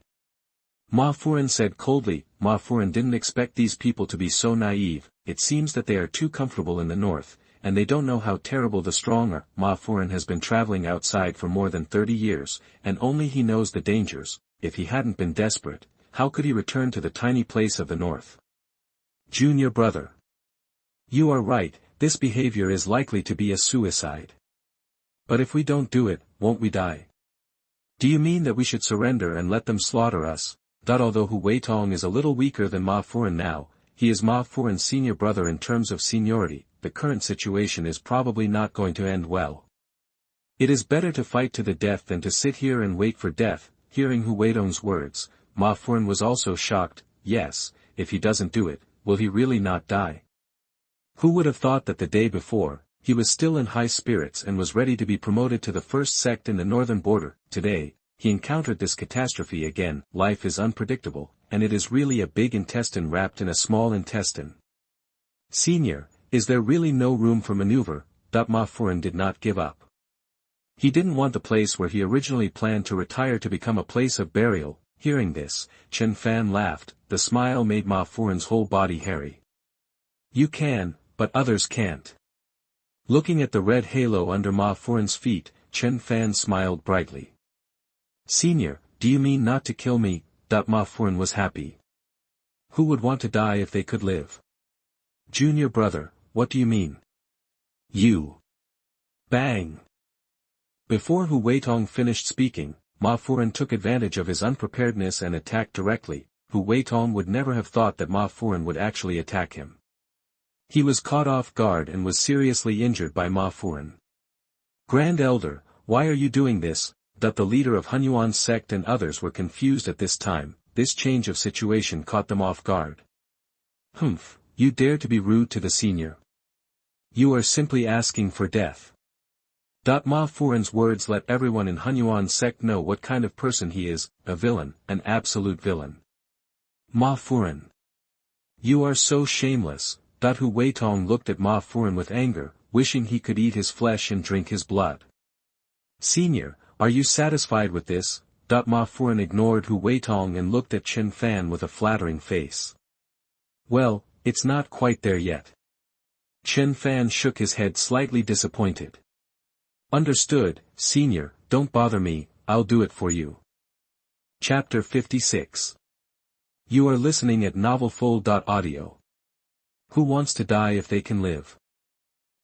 Speaker 1: Ma Furen said coldly. Ma Furen didn't expect these people to be so naive. It seems that they are too comfortable in the north, and they don't know how terrible the strong are. Ma Furen has been traveling outside for more than 30 years, and only he knows the dangers. If he hadn't been desperate, how could he return to the tiny place of the north? Junior brother. You are right, this behavior is likely to be a suicide. But if we don't do it, won't we die? Do you mean that we should surrender and let them slaughter us? Although Hu Weitong is a little weaker than Ma Furen now, he is Ma Furen's senior brother in terms of seniority. The current situation is probably not going to end well. It is better to fight to the death than to sit here and wait for death. Hearing Hu Weitong's words, Ma Furen was also shocked. Yes, if he doesn't do it, will he really not die? Who would have thought that the day before, he was still in high spirits and was ready to be promoted to the first sect in the northern border. Today, he encountered this catastrophe again. Life is unpredictable, and it is really a big intestine wrapped in a small intestine. Senior, is there really no room for maneuver? Ma Furen did not give up. He didn't want the place where he originally planned to retire to become a place of burial. Hearing this, Chen Fan laughed. The smile made Ma Furen's whole body hairy. You can, but others can't. Looking at the red halo under Ma Furen's feet, Chen Fan smiled brightly. Senior, do you mean not to kill me? Ma Furen was happy. Who would want to die if they could live? Junior brother, what do you mean? You. Bang. Before Hu Weitong finished speaking, Ma Furen took advantage of his unpreparedness and attacked directly. Hu Weitong would never have thought that Ma Furen would actually attack him. He was caught off guard and was seriously injured by Ma Furen. Grand Elder, why are you doing this? The leader of Hunyuan's sect and others were confused at this time. This change of situation caught them off guard. Humph, you dare to be rude to the senior. You are simply asking for death. Ma Furen's words let everyone in Hunyuan's sect know what kind of person he is, a villain, an absolute villain. Ma Furen. You are so shameless. Hu Weitong looked at Ma Furen with anger, wishing he could eat his flesh and drink his blood. Senior, are you satisfied with this? Ma Furen ignored Hu Weitong and looked at Chen Fan with a flattering face. Well, it's not quite there yet. Chen Fan shook his head slightly disappointed. Understood, senior, don't bother me, I'll do it for you. Chapter 56. You are listening at novelfull.audio. Who wants to die if they can live?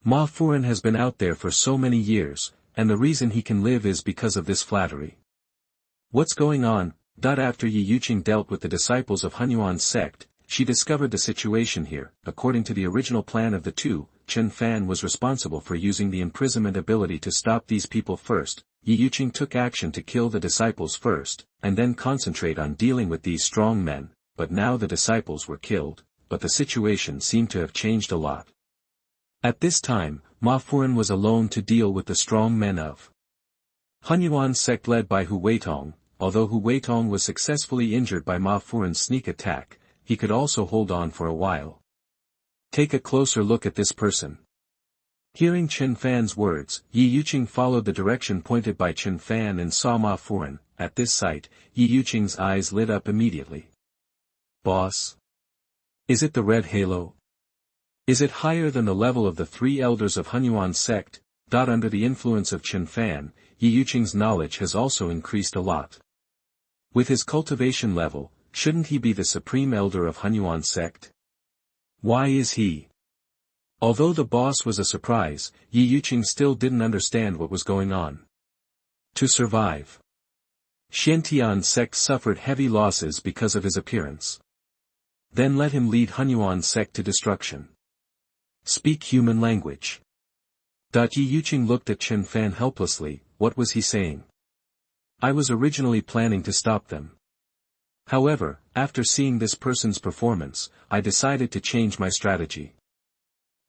Speaker 1: Ma Furen has been out there for so many years, and the reason he can live is because of this flattery. What's going on? After Ye Yuqing dealt with the disciples of Hunyuan's sect, she discovered the situation here. According to the original plan of the two, Chen Fan was responsible for using the imprisonment ability to stop these people first. Ye Yuqing took action to kill the disciples first, and then concentrate on dealing with these strong men, but now the disciples were killed, but the situation seemed to have changed a lot. At this time, Ma Furen was alone to deal with the strong men of Hunyuan's sect led by Hu Weitong. Although Hu Weitong was successfully injured by Ma Furen's sneak attack, he could also hold on for a while. Take a closer look at this person. Hearing Chen Fan's words, Ye Yuqing followed the direction pointed by Chen Fan and saw Ma Furen. At this sight, Ye Yuqing's eyes lit up immediately. Boss? Is it the red halo? Is it higher than the level of the three elders of Hunyuan's sect? Under the influence of Chen Fan, Ye Yuqing's knowledge has also increased a lot. With his cultivation level, shouldn't he be the supreme elder of Hunyuan's sect? Why is he? Although the boss was a surprise, Ye Yuqing still didn't understand what was going on. To survive, Xiantian's sect suffered heavy losses because of his appearance. Then let him lead Hunyuan's sect to destruction. Speak human language. Ye Yuqing looked at Chen Fan helplessly. What was he saying? I was originally planning to stop them. However, after seeing this person's performance, I decided to change my strategy.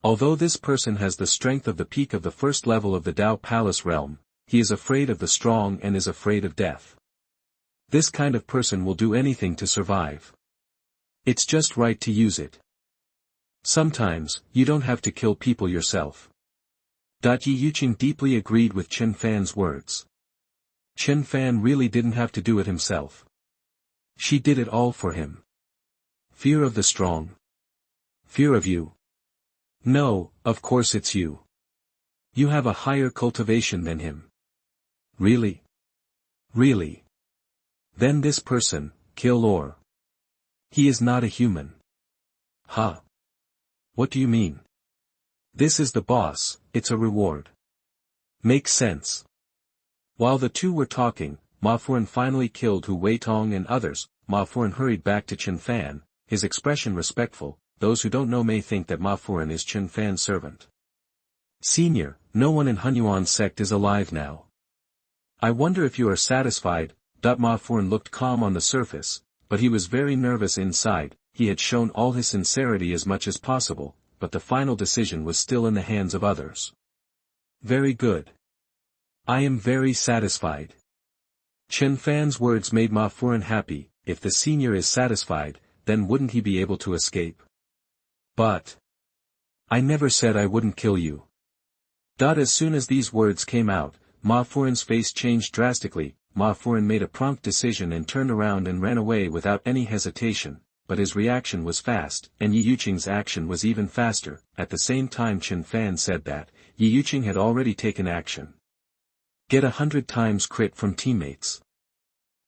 Speaker 1: Although this person has the strength of the peak of the first level of the Dao Palace realm, he is afraid of the strong and is afraid of death. This kind of person will do anything to survive. It's just right to use it. Sometimes, you don't have to kill people yourself. Ye Yuqing deeply agreed with Chen Fan's words. Chen Fan really didn't have to do it himself. She did it all for him. Fear of the strong. Fear of you. No, of course it's you. You have a higher cultivation than him. Really? Really? Then this person, kill or. He is not a human. Huh? What do you mean? This is the boss, it's a reward. Makes sense. While the two were talking, Ma Furen finally killed Hu Weitong and others. Ma Furen hurried back to Chen Fan, his expression respectful. Those who don't know may think that Ma Furen is Chen Fan's servant. Senior, no one in Hunyuan's sect is alive now. I wonder if you are satisfied. Ma Furen looked calm on the surface, but he was very nervous inside. He had shown all his sincerity as much as possible, but the final decision was still in the hands of others. Very good. I am very satisfied. Chen Fan's words made Ma Furen happy. If the senior is satisfied, then wouldn't he be able to escape? But I never said I wouldn't kill you. As soon as these words came out, Ma Furen's face changed drastically. Ma Furen made a prompt decision and turned around and ran away without any hesitation. But his reaction was fast, and Ye Yuqing's action was even faster. At the same time Chen Fan said that, Ye Yuqing had already taken action. Get 100 times crit from teammates.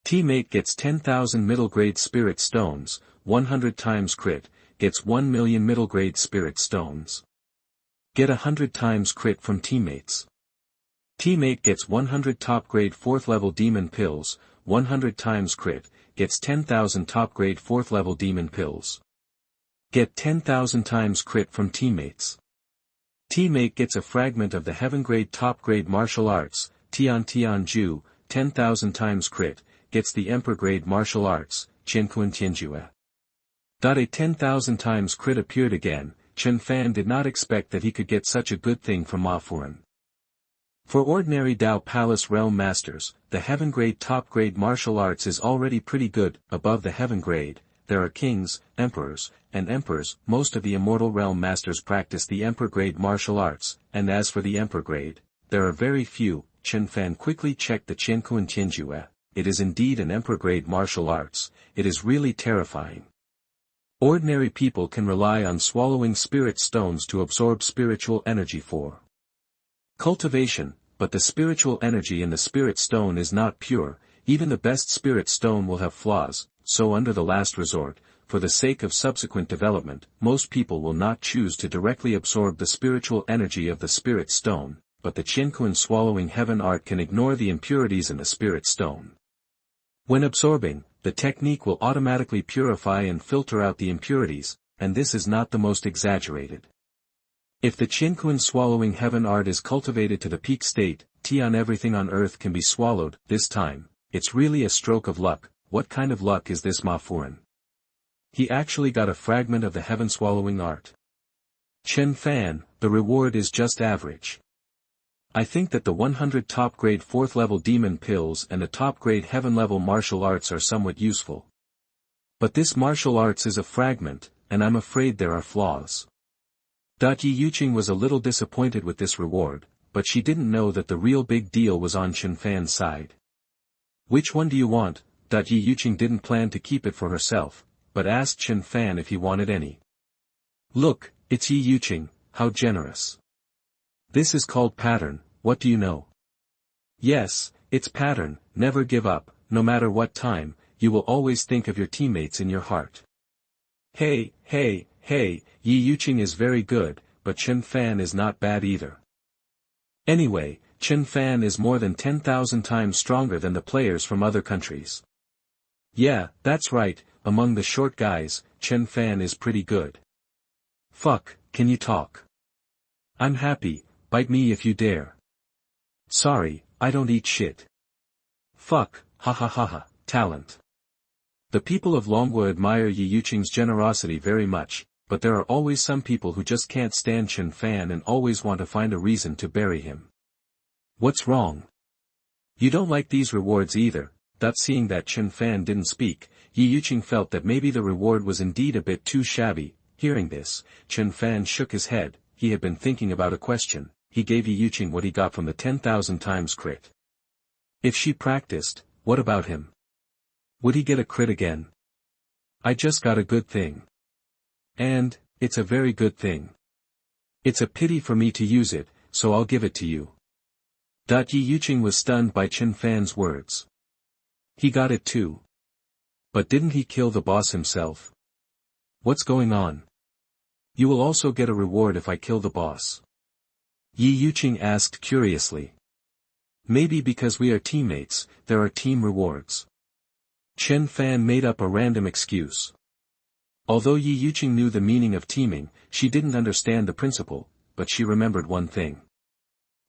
Speaker 1: Teammate gets 10,000 middle grade spirit stones, 100 times crit, gets 1 million middle grade spirit stones. Get 100 times crit from teammates. Teammate gets 100 top grade 4th level demon pills, 100 times crit, gets 10,000 top grade 4th level demon pills. Get 10,000 times crit from teammates. Teammate gets a fragment of the heaven grade top grade martial arts, Tian Tian Ju, 10,000 times crit, gets the emperor grade martial arts, Qiankuan Tianjue. A 10,000 times crit appeared again. Chen Fan did not expect that he could get such a good thing from Ma Furen. For ordinary Dao Palace Realm Masters, the Heaven Grade Top Grade Martial Arts is already pretty good. Above the Heaven Grade, there are Kings, Emperors, and Emperors. Most of the Immortal Realm Masters practice the Emperor Grade Martial Arts, and as for the Emperor Grade, there are very few. Chen Fan quickly checked the Qiankuan Tianjue. It is indeed an Emperor Grade Martial Arts. It is really terrifying. Ordinary people can rely on swallowing spirit stones to absorb spiritual energy for cultivation, but the spiritual energy in the spirit stone is not pure. Even the best spirit stone will have flaws, so under the last resort, for the sake of subsequent development, most people will not choose to directly absorb the spiritual energy of the spirit stone. but the Chen Fan swallowing heaven art can ignore the impurities in the spirit stone. When absorbing, the technique will automatically purify and filter out the impurities, and this is not the most exaggerated. If the Chen Fan swallowing heaven art is cultivated to the peak state, on everything on earth can be swallowed. This time, it's really a stroke of luck. What kind of luck is this, Ma Furen? He actually got a fragment of the heaven swallowing art. Chen Fan, the reward is just average. I think that the 100 top-grade 4th-level demon pills and the top-grade heaven-level martial arts are somewhat useful. But this martial arts is a fragment, and I'm afraid there are flaws. Ye Yuqing was a little disappointed with this reward, but she didn't know that the real big deal was on Chen Fan's side. Which one do you want? Ye Yuqing didn't plan to keep it for herself, but asked Chen Fan if he wanted any. Look, it's Ye Yuqing, how generous. This is called pattern, what do you know? Yes, it's pattern, never give up, no matter what time, you will always think of your teammates in your heart. Hey, Ye Yuqing is very good, but Chen Fan is not bad either. Anyway, Chen Fan is more than 10,000 times stronger than the players from other countries. Yeah, that's right, among the short guys, Chen Fan is pretty good. Fuck, can you talk? I'm happy, bite me if you dare. Sorry, I don't eat shit. Fuck, ha, talent. The people of Longwa admire Ye Yuqing's generosity very much, but there are always some people who just can't stand Chen Fan and always want to find a reason to bury him. What's wrong? You don't like these rewards either. Seeing that Chen Fan didn't speak, Ye Yuqing felt that maybe the reward was indeed a bit too shabby. Hearing this, Chen Fan shook his head. He had been thinking about a question. He gave Ye Yuqing what he got from the 10,000 times crit. If she practiced, what about him? Would he get a crit again? I just got a good thing. And, it's a very good thing. It's a pity for me to use it, so I'll give it to you. Ye Yuqing was stunned by Chen Fan's words. He got it too. But didn't he kill the boss himself? What's going on? You will also get a reward if I kill the boss. Ye Yuqing asked curiously. Maybe because we are teammates, there are team rewards. Chen Fan made up a random excuse. Although Ye Yuqing knew the meaning of teaming, she didn't understand the principle, but she remembered one thing.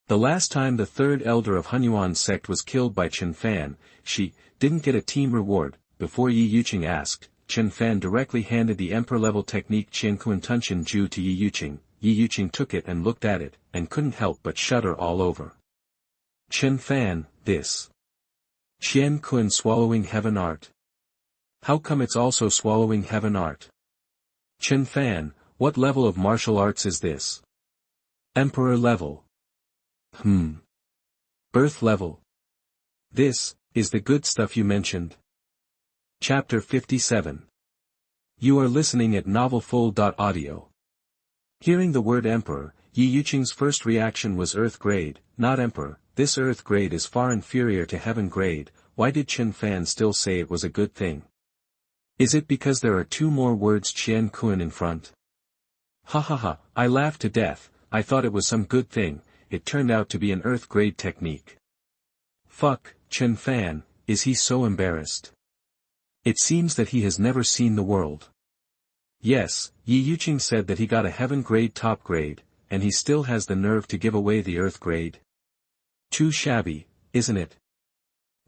Speaker 1: The last time the third elder of Hunyuan's sect was killed by Chen Fan, she didn't get a team reward. Before Ye Yuqing asked, Chen Fan directly handed the emperor-level technique Qian Kun Tunchen Ju to Ye Yuqing. Ye Yuqing took it and looked at it, and couldn't help but shudder all over. Chen Fan, this Qian Kun swallowing heaven art. How come it's also swallowing heaven art? Chen Fan, what level of martial arts is this? Emperor level. Birth level. This is the good stuff you mentioned. Chapter 57. You are listening at novelfull.audio. Hearing the word emperor, Ye Yuqing's first reaction was earth grade, not emperor. This earth grade is far inferior to heaven grade. Why did Chen Fan still say it was a good thing? Is it because there are two more words Qian Kun in front? Ha, I laughed to death. I thought it was some good thing. It turned out to be an earth grade technique. Fuck, Chen Fan, is he so embarrassed? It seems that he has never seen the world. Yes, Ye Yuqing said that he got a heaven grade top grade, and he still has the nerve to give away the earth grade. Too shabby, isn't it?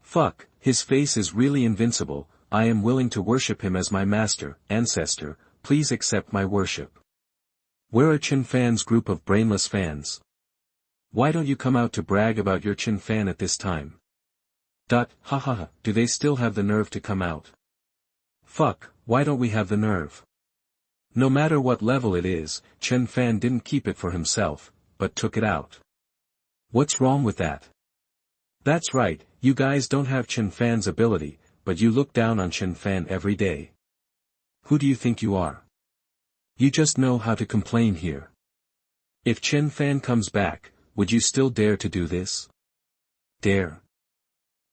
Speaker 1: Fuck, his face is really invincible. I am willing to worship him as my master, ancestor, please accept my worship. Where are Chen Fan's group of brainless fans? Why don't you come out to brag about your Chen Fan at this time? Ha, do they still have the nerve to come out? Fuck, why don't we have the nerve? No matter what level it is, Chen Fan didn't keep it for himself, but took it out. What's wrong with that? That's right, you guys don't have Chen Fan's ability, but you look down on Chen Fan every day. Who do you think you are? You just know how to complain here. If Chen Fan comes back, would you still dare to do this? Dare?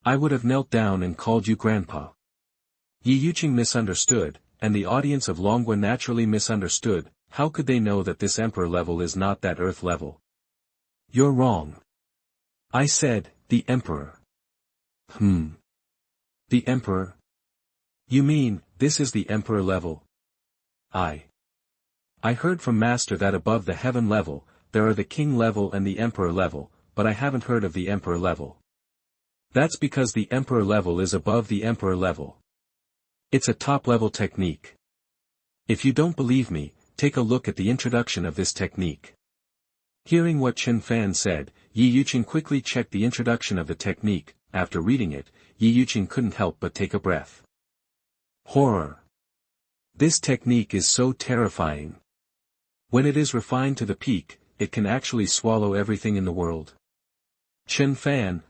Speaker 1: I would have knelt down and called you grandpa. Ye Yuqing misunderstood, and the audience of Longwa naturally misunderstood. How could they know that this emperor level is not that earth level? You're wrong. I said, the Emperor. The Emperor? You mean, this is the Emperor level? I heard from Master that above the heaven level, there are the King level and the Emperor level, but I haven't heard of the Emperor level. That's because the Emperor level is above the Emperor level. It's a top-level technique. If you don't believe me, take a look at the introduction of this technique. Hearing what Chen Fan said, Ye Yuqing quickly checked the introduction of the technique. After reading it, Ye Yuqing couldn't help but take a breath. Horror. This technique is so terrifying. When it is refined to the peak, it can actually swallow everything in the world. Chen Fan,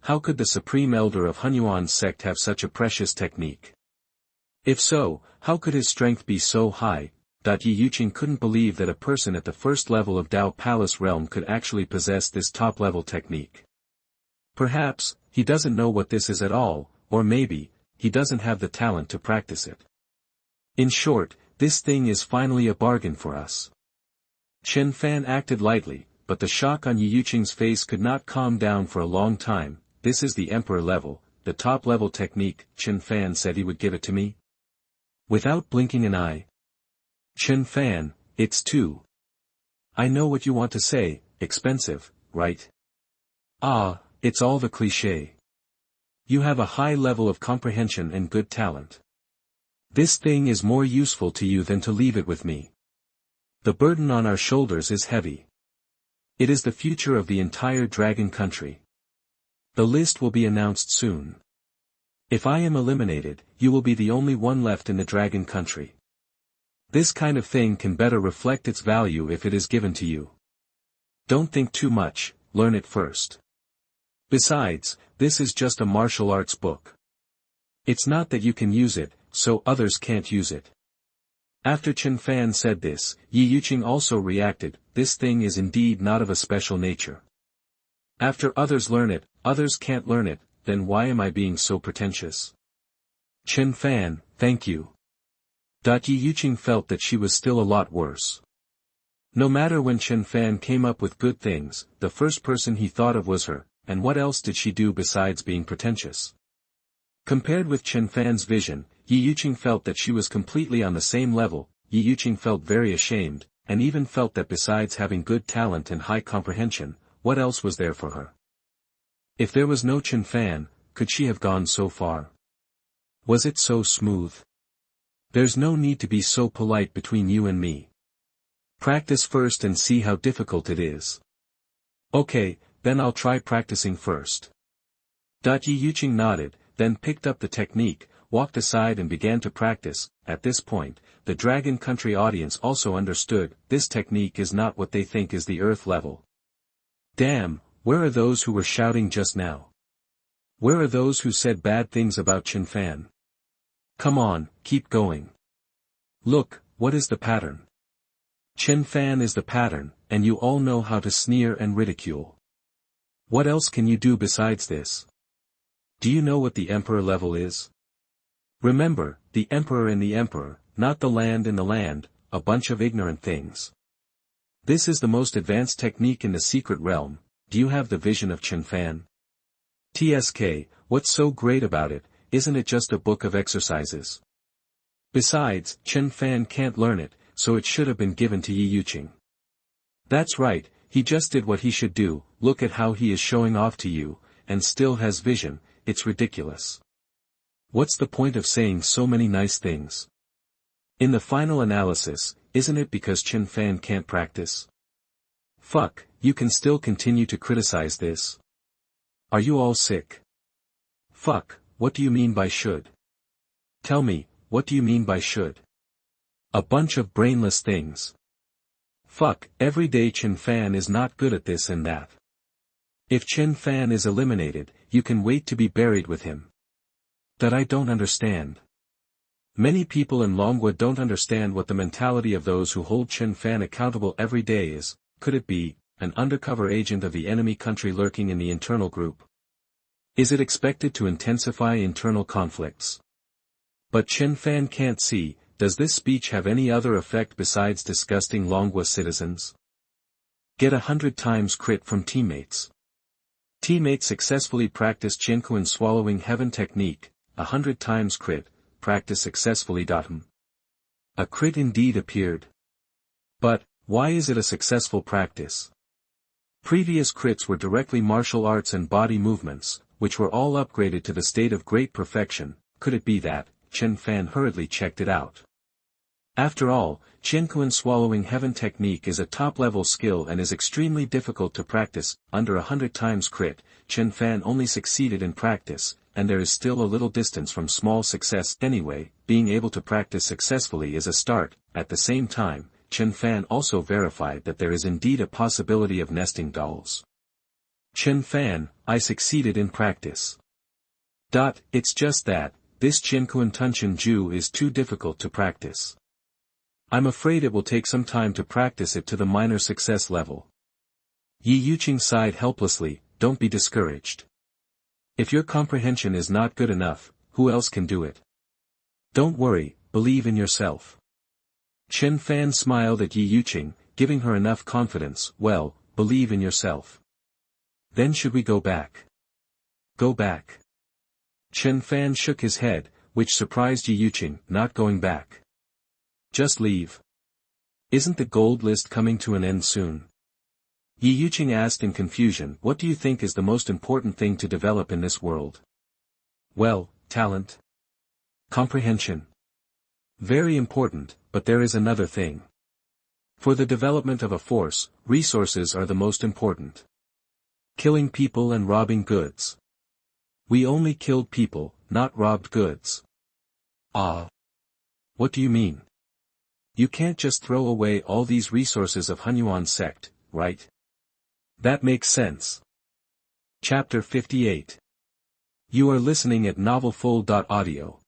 Speaker 1: how could the Supreme Elder of Hunyuan's sect have such a precious technique? If so, how could his strength be so high? Ye Yuqing couldn't believe that a person at the first level of Dao Palace realm could actually possess this top-level technique. Perhaps, he doesn't know what this is at all, or maybe, he doesn't have the talent to practice it. In short, this thing is finally a bargain for us. Chen Fan acted lightly, but the shock on Ye Yuqing's face could not calm down for a long time. This is the Emperor level, the top-level technique. Chen Fan said he would give it to me. Without blinking an eye. Chen Fan, it's too. I know what you want to say, expensive, right? Ah, it's all the cliché. You have a high level of comprehension and good talent. This thing is more useful to you than to leave it with me. The burden on our shoulders is heavy. It is the future of the entire dragon country. The list will be announced soon. If I am eliminated, you will be the only one left in the dragon country. This kind of thing can better reflect its value if it is given to you. Don't think too much, learn it first. Besides, this is just a martial arts book. It's not that you can use it, so others can't use it. After Chen Fan said this, Ye Yuqing also reacted, this thing is indeed not of a special nature. After others learn it, others can't learn it, then why am I being so pretentious? Chen Fan, thank you. Ye Yuqing felt that she was still a lot worse. No matter when Chen Fan came up with good things, the first person he thought of was her, and what else did she do besides being pretentious? Compared with Chen Fan's vision, Ye Yuqing felt that she was completely on the same level. Ye Yuqing felt very ashamed, and even felt that besides having good talent and high comprehension, what else was there for her? If there was no Chen Fan, could she have gone so far? Was it so smooth? There's no need to be so polite between you and me. Practice first and see how difficult it is. Okay, then I'll try practicing first. Ye Yuqing nodded, then picked up the technique, walked aside and began to practice. At this point, the Dragon Country audience also understood, this technique is not what they think is the Earth level. Damn, where are those who were shouting just now? Where are those who said bad things about Chen Fan? Come on, keep going. Look, what is the pattern? Chen Fan is the pattern, and you all know how to sneer and ridicule. What else can you do besides this? Do you know what the Emperor level is? Remember, the Emperor in the Emperor, not the land in the land, a bunch of ignorant things. This is the most advanced technique in the secret realm. Do you have the vision of Chen Fan? TSK, what's so great about it? Isn't it just a book of exercises? Besides, Chen Fan can't learn it, so it should have been given to Ye Yuqing. That's right, he just did what he should do. Look at how he is showing off to you, and still has vision. It's ridiculous. What's the point of saying so many nice things? In the final analysis, isn't it because Chen Fan can't practice? Fuck, you can still continue to criticize this. Are you all sick? Fuck, what do you mean by should? Tell me, what do you mean by should? A bunch of brainless things. Fuck, every day Chen Fan is not good at this and that. If Chen Fan is eliminated, you can wait to be buried with him. That I don't understand. Many people in Longwood don't understand what the mentality of those who hold Chen Fan accountable every day is. Could it be an undercover agent of the enemy country lurking in the internal group? Is it expected to intensify internal conflicts? But Chen Fan can't see. Does this speech have any other effect besides disgusting Longwood citizens? Get 100 times crit from teammates. Teammates successfully practice Chen Fan swallowing heaven technique, 100 times crit, practice successfully. A crit indeed appeared. But, why is it a successful practice? Previous crits were directly martial arts and body movements, which were all upgraded to the state of great perfection. Could it be that? Chen Fan hurriedly checked it out. After all, Chen Fan swallowing heaven technique is a top-level skill and is extremely difficult to practice. Under 100 times crit, Chen Fan only succeeded in practice, and there is still a little distance from small success. Anyway, being able to practice successfully is a start. At the same time, Chen Fan also verified that there is indeed a possibility of nesting dolls. Chen Fan, I succeeded in practice. It's just that, this Chen Fan Tunchen Ju is too difficult to practice. I'm afraid it will take some time to practice it to the minor success level. Ye Yuqing sighed helplessly. Don't be discouraged. If your comprehension is not good enough, who else can do it? Don't worry, believe in yourself. Chen Fan smiled at Ye Yuqing, giving her enough confidence. Well, believe in yourself. Then should we go back? Go back. Chen Fan shook his head, which surprised Ye Yuqing. Not going back. Just leave. Isn't the gold list coming to an end soon? Ye Yuqing asked in confusion. What do you think is the most important thing to develop in this world? Well, talent. Comprehension. Very important, but there is another thing. For the development of a force, resources are the most important. Killing people and robbing goods. We only killed people, not robbed goods. Ah. What do you mean? You can't just throw away all these resources of Hunyuan sect, right? That makes sense. Chapter 58. You are listening at novelfull.audio.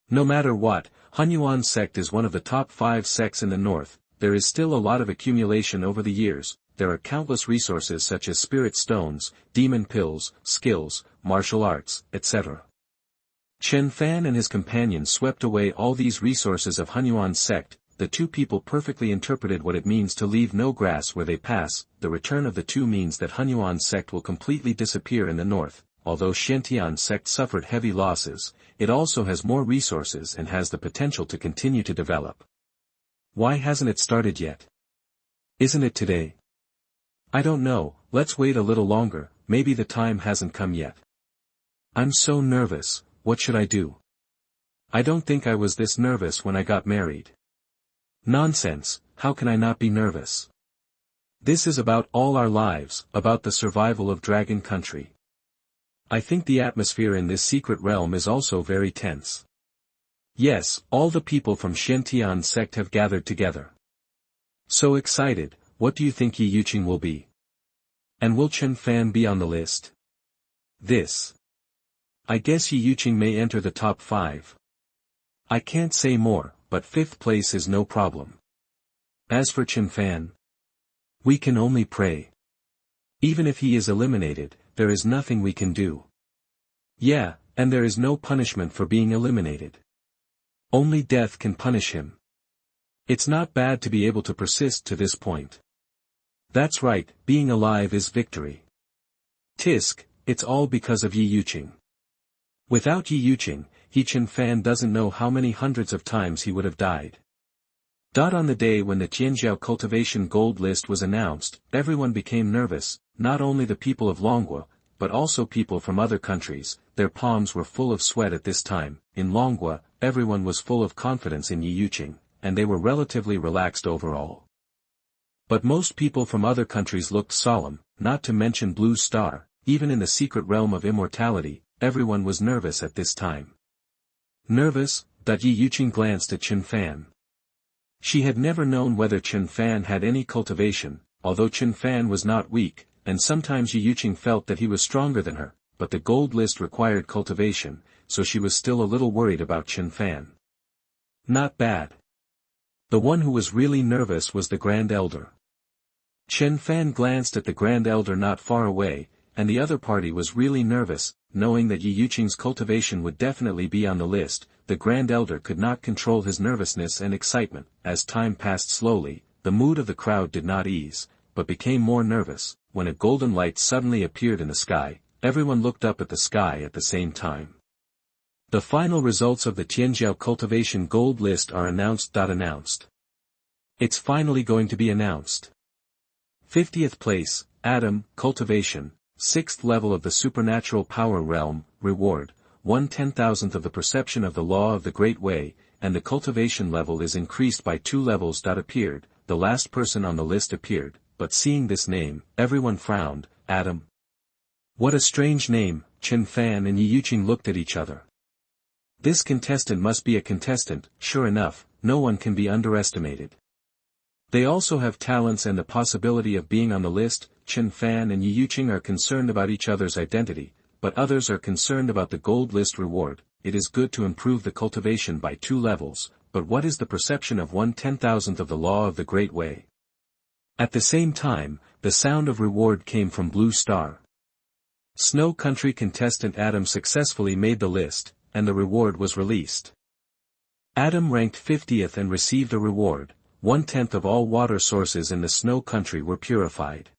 Speaker 1: No matter what, Hunyuan sect is one of the top 5 sects in the north. There is still a lot of accumulation over the years. There are countless resources such as spirit stones, demon pills, skills, martial arts, etc. Chen Fan and his companions swept away all these resources of Hunyuan sect. The two people perfectly interpreted what it means to leave no grass where they pass. The return of the two means that Hunyuan sect will completely disappear in the north. Although Shantian sect suffered heavy losses, it also has more resources and has the potential to continue to develop. Why hasn't it started yet? Isn't it today? I don't know, let's wait a little longer, maybe the time hasn't come yet. I'm so nervous, what should I do? I don't think I was this nervous when I got married. Nonsense, how can I not be nervous? This is about all our lives, about the survival of Dragon Country. I think the atmosphere in this secret realm is also very tense. Yes, all the people from Shantian sect have gathered together. So excited, what do you think Ye Yuqing will be? And will Chen Fan be on the list? I guess Ye Yuqing may enter the top 5. I can't say more, but 5th place is no problem. As for Chen Fan, we can only pray. Even if he is eliminated, there is nothing we can do. Yeah, and there is no punishment for being eliminated. Only death can punish him. It's not bad to be able to persist to this point. That's right, being alive is victory. Tisk, it's all because of Ye Yuqing. Without Ye Yuqing, Chen Fan doesn't know how many hundreds of times he would have died. On the day when the Tianjiao cultivation gold list was announced, everyone became nervous, not only the people of Longhua, but also people from other countries. Their palms were full of sweat at this time. In Longhua, everyone was full of confidence in Ye Yuqing, and they were relatively relaxed overall. But most people from other countries looked solemn, not to mention Blue Star. Even in the secret realm of immortality, everyone was nervous at this time. Nervous? Ye Yuqing glanced at Chen Fan. She had never known whether Chen Fan had any cultivation, although Chen Fan was not weak, and sometimes Ye Yuqing felt that he was stronger than her, but the gold list required cultivation, so she was still a little worried about Chen Fan. Not bad. The one who was really nervous was the Grand Elder. Chen Fan glanced at the Grand Elder not far away, and the other party was really nervous, knowing that Ye Yuqing's cultivation would definitely be on the list. The Grand Elder could not control his nervousness and excitement. As time passed slowly, the mood of the crowd did not ease. but became more nervous. When a golden light suddenly appeared in the sky, everyone looked up at the sky at the same time. The final results of the Tianjiao cultivation gold list are announced. It's finally going to be announced. 50th place, Adam, cultivation, 6th level of the supernatural power realm, reward, 1/10,000th of the perception of the law of the Great Way, and the cultivation level is increased by 2 levels. Appeared, the last person on the list appeared, but seeing this name, everyone frowned. Adam. What a strange name. Chen Fan and Ye Yuqing looked at each other. This contestant must be a contestant. Sure enough, no one can be underestimated. They also have talents and the possibility of being on the list. Chen Fan and Ye Yuqing are concerned about each other's identity, but others are concerned about the gold list reward. It is good to improve the cultivation by 2 levels, but what is the perception of 1/10,000th of the law of the Great Way? At the same time, the sound of reward came from Blue Star. Snow Country contestant Adam successfully made the list, and the reward was released. Adam ranked 50th and received a reward. 1/10 of all water sources in the Snow Country were purified.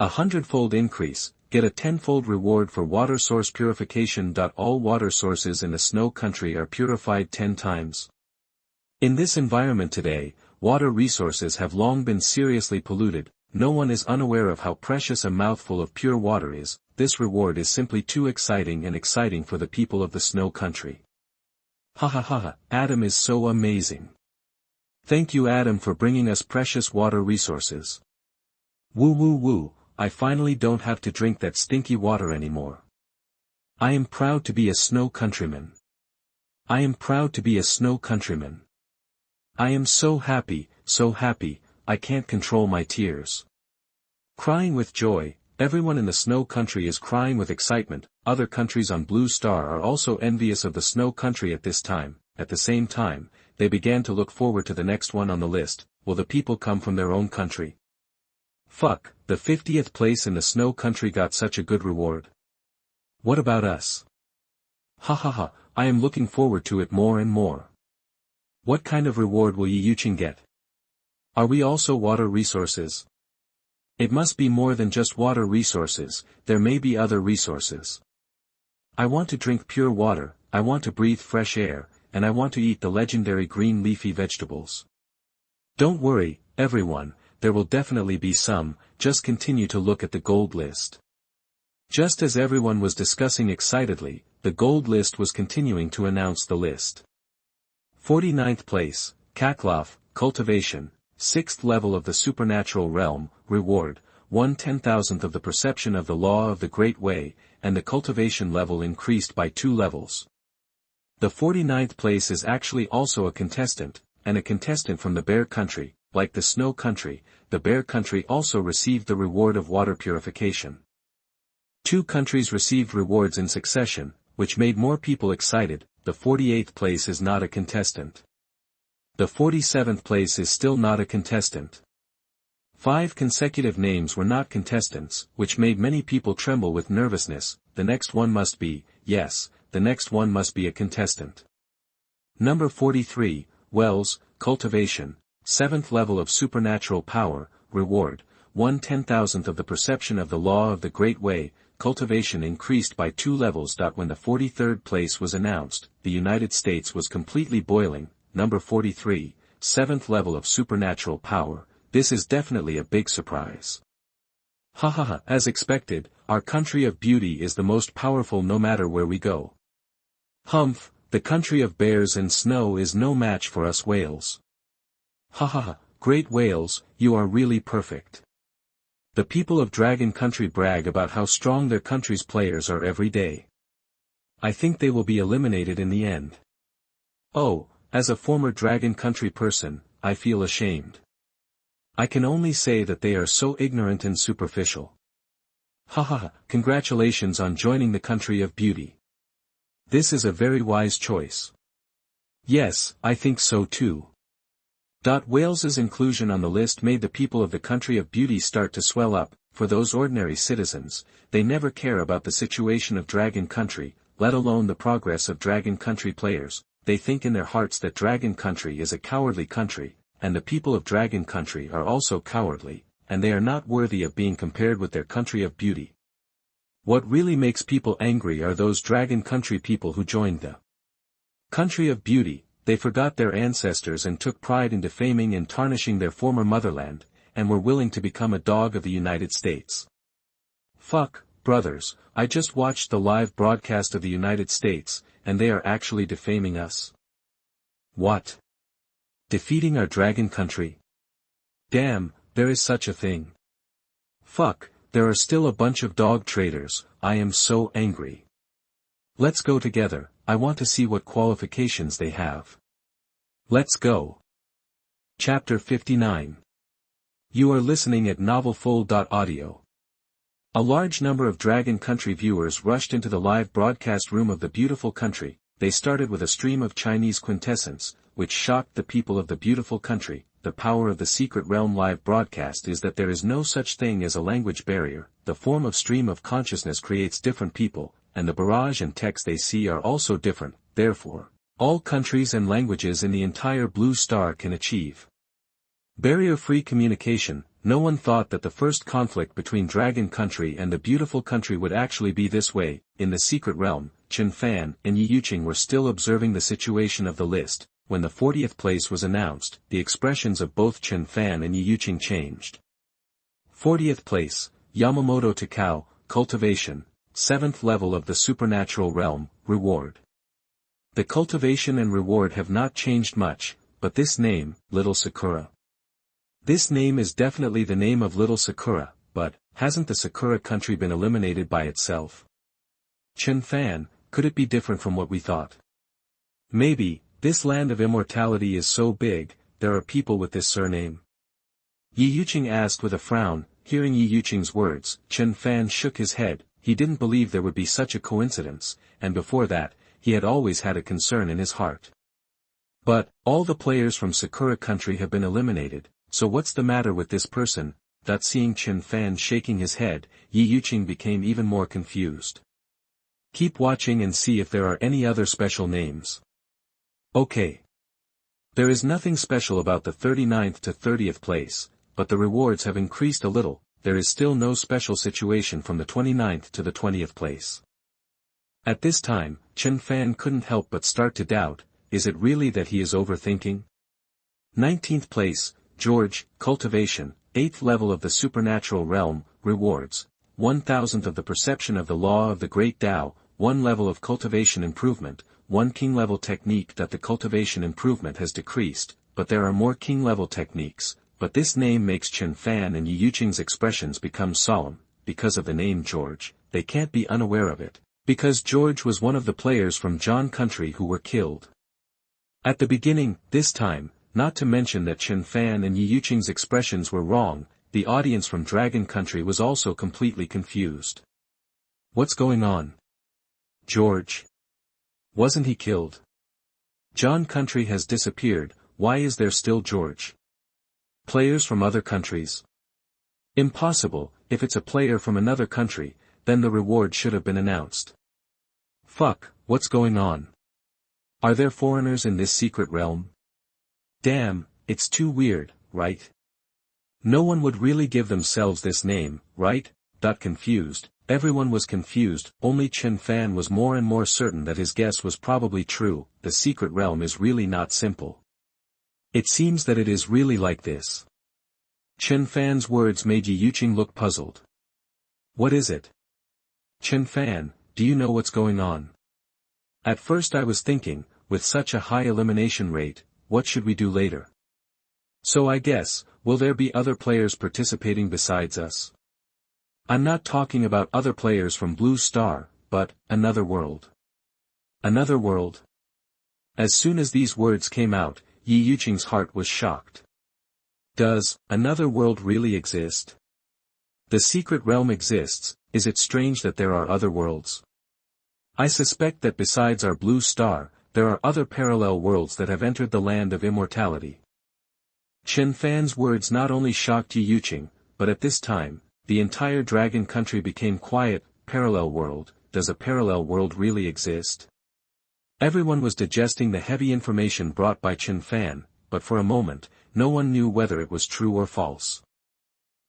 Speaker 1: 100-fold increase, get a 10-fold reward for water source purification. All water sources in the Snow Country are purified 10 times. In this environment today, water resources have long been seriously polluted. No one is unaware of how precious a mouthful of pure water is. This reward is simply too exciting for the people of the Snow Country. Ha ha ha ha, Adam is so amazing. Thank you Adam for bringing us precious water resources. Woo woo woo, I finally don't have to drink that stinky water anymore. I am proud to be a Snow Countryman. I am proud to be a Snow Countryman. I am so happy, I can't control my tears. Crying with joy, everyone in the Snow Country is crying with excitement. Other countries on Blue Star are also envious of the Snow Country at this time. At the same time, they began to look forward to the next one on the list. Will the people come from their own country? Fuck, the 50th place in the Snow Country got such a good reward. What about us? Ha ha ha, I am looking forward to it more and more. What kind of reward will Ye Yuqing get? Are we also water resources? It must be more than just water resources, there may be other resources. I want to drink pure water, I want to breathe fresh air, and I want to eat the legendary green leafy vegetables. Don't worry, everyone, there will definitely be some. Just continue to look at the gold list. Just as everyone was discussing excitedly, the gold list was continuing to announce the list. 49th place, Kaklov, cultivation, 6th level of the supernatural realm, reward, 1/10,000th of the perception of the law of the Great Way, and the cultivation level increased by 2 levels. The 49th place is actually also a contestant, and a contestant from the Bear Country. Like the Snow Country, the Bear Country also received the reward of water purification. 2 countries received rewards in succession, which made more people excited. The 48th place is not a contestant. The 47th place is still not a contestant. 5 consecutive names were not contestants, which made many people tremble with nervousness. The next one must be, yes, the next one must be a contestant. Number 43, Wells, cultivation, 7th level of supernatural power, reward, 1/10,000th of the perception of the law of the Great Way, cultivation increased by 2 levels. When the 43rd place was announced, the United States was completely boiling. Number 43, 7th level of supernatural power, this is definitely a big surprise. Ha ha ha, as expected, our country of beauty is the most powerful no matter where we go. Humph, the country of bears and snow is no match for us Wales. Ha ha ha, great Wales, you are really perfect. The people of Dragon Country brag about how strong their country's players are every day. I think they will be eliminated in the end. Oh, as a former Dragon Country person, I feel ashamed. I can only say that they are so ignorant and superficial. Ha ha ha, congratulations on joining the country of beauty. This is a very wise choice. Yes, I think so too. Wales's inclusion on the list made the people of the country of beauty start to swell up. For those ordinary citizens, they never care about the situation of Dragon Country, let alone the progress of Dragon Country players. They think in their hearts that Dragon Country is a cowardly country, and the people of Dragon Country are also cowardly. and they are not worthy of being compared with their country of beauty. What really makes people angry are those dragon country people who joined the country of beauty. They forgot their ancestors and took pride in defaming and tarnishing their former motherland, and were willing to become a dog of the United States. Fuck, brothers, I just watched the live broadcast of the United States, and they are actually defaming us. What? Defeating our dragon country? Damn, there is such a thing. Fuck, there are still a bunch of dog traitors, I am so angry. Let's go together, I want to see what qualifications they have. Let's go. Chapter 59. You are listening at novelfull.audio. A large number of Dragon Country viewers rushed into the live broadcast room of the beautiful country. They started with a stream of Chinese quintessence, which shocked the people of the beautiful country. The power of the Secret Realm live broadcast is that there is no such thing as a language barrier. The form of stream of consciousness creates different people, and the barrage and text they see are also different. Therefore, all countries and languages in the entire Blue Star can achieve barrier-free communication. No one thought that the first conflict between Dragon Country and the beautiful country would actually be this way. In the Secret Realm, Chen Fan and Ye Yuqing were still observing the situation of the list. When the 40th place was announced, the expressions of both Chen Fan and Ye Yuqing changed. 40th place, Yamamoto Takao, cultivation, 7th level of the supernatural realm, reward. The cultivation and reward have not changed much, but this name, Little Sakura. This name is definitely the name of Little Sakura, but, hasn't the Sakura country been eliminated by itself? Chen Fan, could it be different from what we thought? Maybe, this land of immortality is so big, there are people with this surname? Ye Yuqing asked with a frown. Hearing Ye Yuqing's words, Chen Fan shook his head. He didn't believe there would be such a coincidence, and before that, he had always had a concern in his heart. But, all the players from Sakura country have been eliminated. So what's the matter with this person? That seeing Chen Fan shaking his head, Ye Yuqing became even more confused. Keep watching and see if there are any other special names. Okay. There is nothing special about the 39th to 30th place, but the rewards have increased a little. There is still no special situation from the 29th to the 20th place. At this time, Chen Fan couldn't help but start to doubt, is it really that he is overthinking? 19th place, George, cultivation, 8th level of the supernatural realm, rewards, 1000th of the perception of the law of the great Tao, 1 level of cultivation improvement, 1 king level technique. That the cultivation improvement has decreased, but there are more king level techniques, but this name makes Chen Fan and Ye Yuqing's expressions become solemn. Because of the name George, they can't be unaware of it, because George was one of the players from John country who were killed at the beginning. This time, not to mention that Chen Fan and Ye Yuqing's expressions were wrong, the audience from Dragon Country was also completely confused. What's going on? George? Wasn't he killed? John country has disappeared. Why is there still George? Players from other countries? Impossible. If it's a player from another country, then the reward should have been announced. Fuck, what's going on? Are there foreigners in this secret realm? Damn, it's too weird, right? No one would really give themselves this name, right? Confused. Everyone was confused. Only Chen Fan was more and more certain that his guess was probably true. The secret realm is really not simple. It seems that it is really like this. Chen Fan's words made Ye Yuqing look puzzled. What is it? Chen Fan, do you know what's going on? At first I was thinking, with such a high elimination rate, what should we do later? So I guess, will there be other players participating besides us? I'm not talking about other players from Blue Star, but, another world. Another world? As soon as these words came out, Ye Yuqing's heart was shocked. Does another world really exist? The secret realm exists. Is it strange that there are other worlds? I suspect that besides our Blue Star, there are other parallel worlds that have entered the land of immortality. Chen Fan's words not only shocked Ye Yuqing, but at this time, the entire Dragon Country became quiet. Parallel world, does a parallel world really exist? Everyone was digesting the heavy information brought by Chen Fan, but for a moment, no one knew whether it was true or false.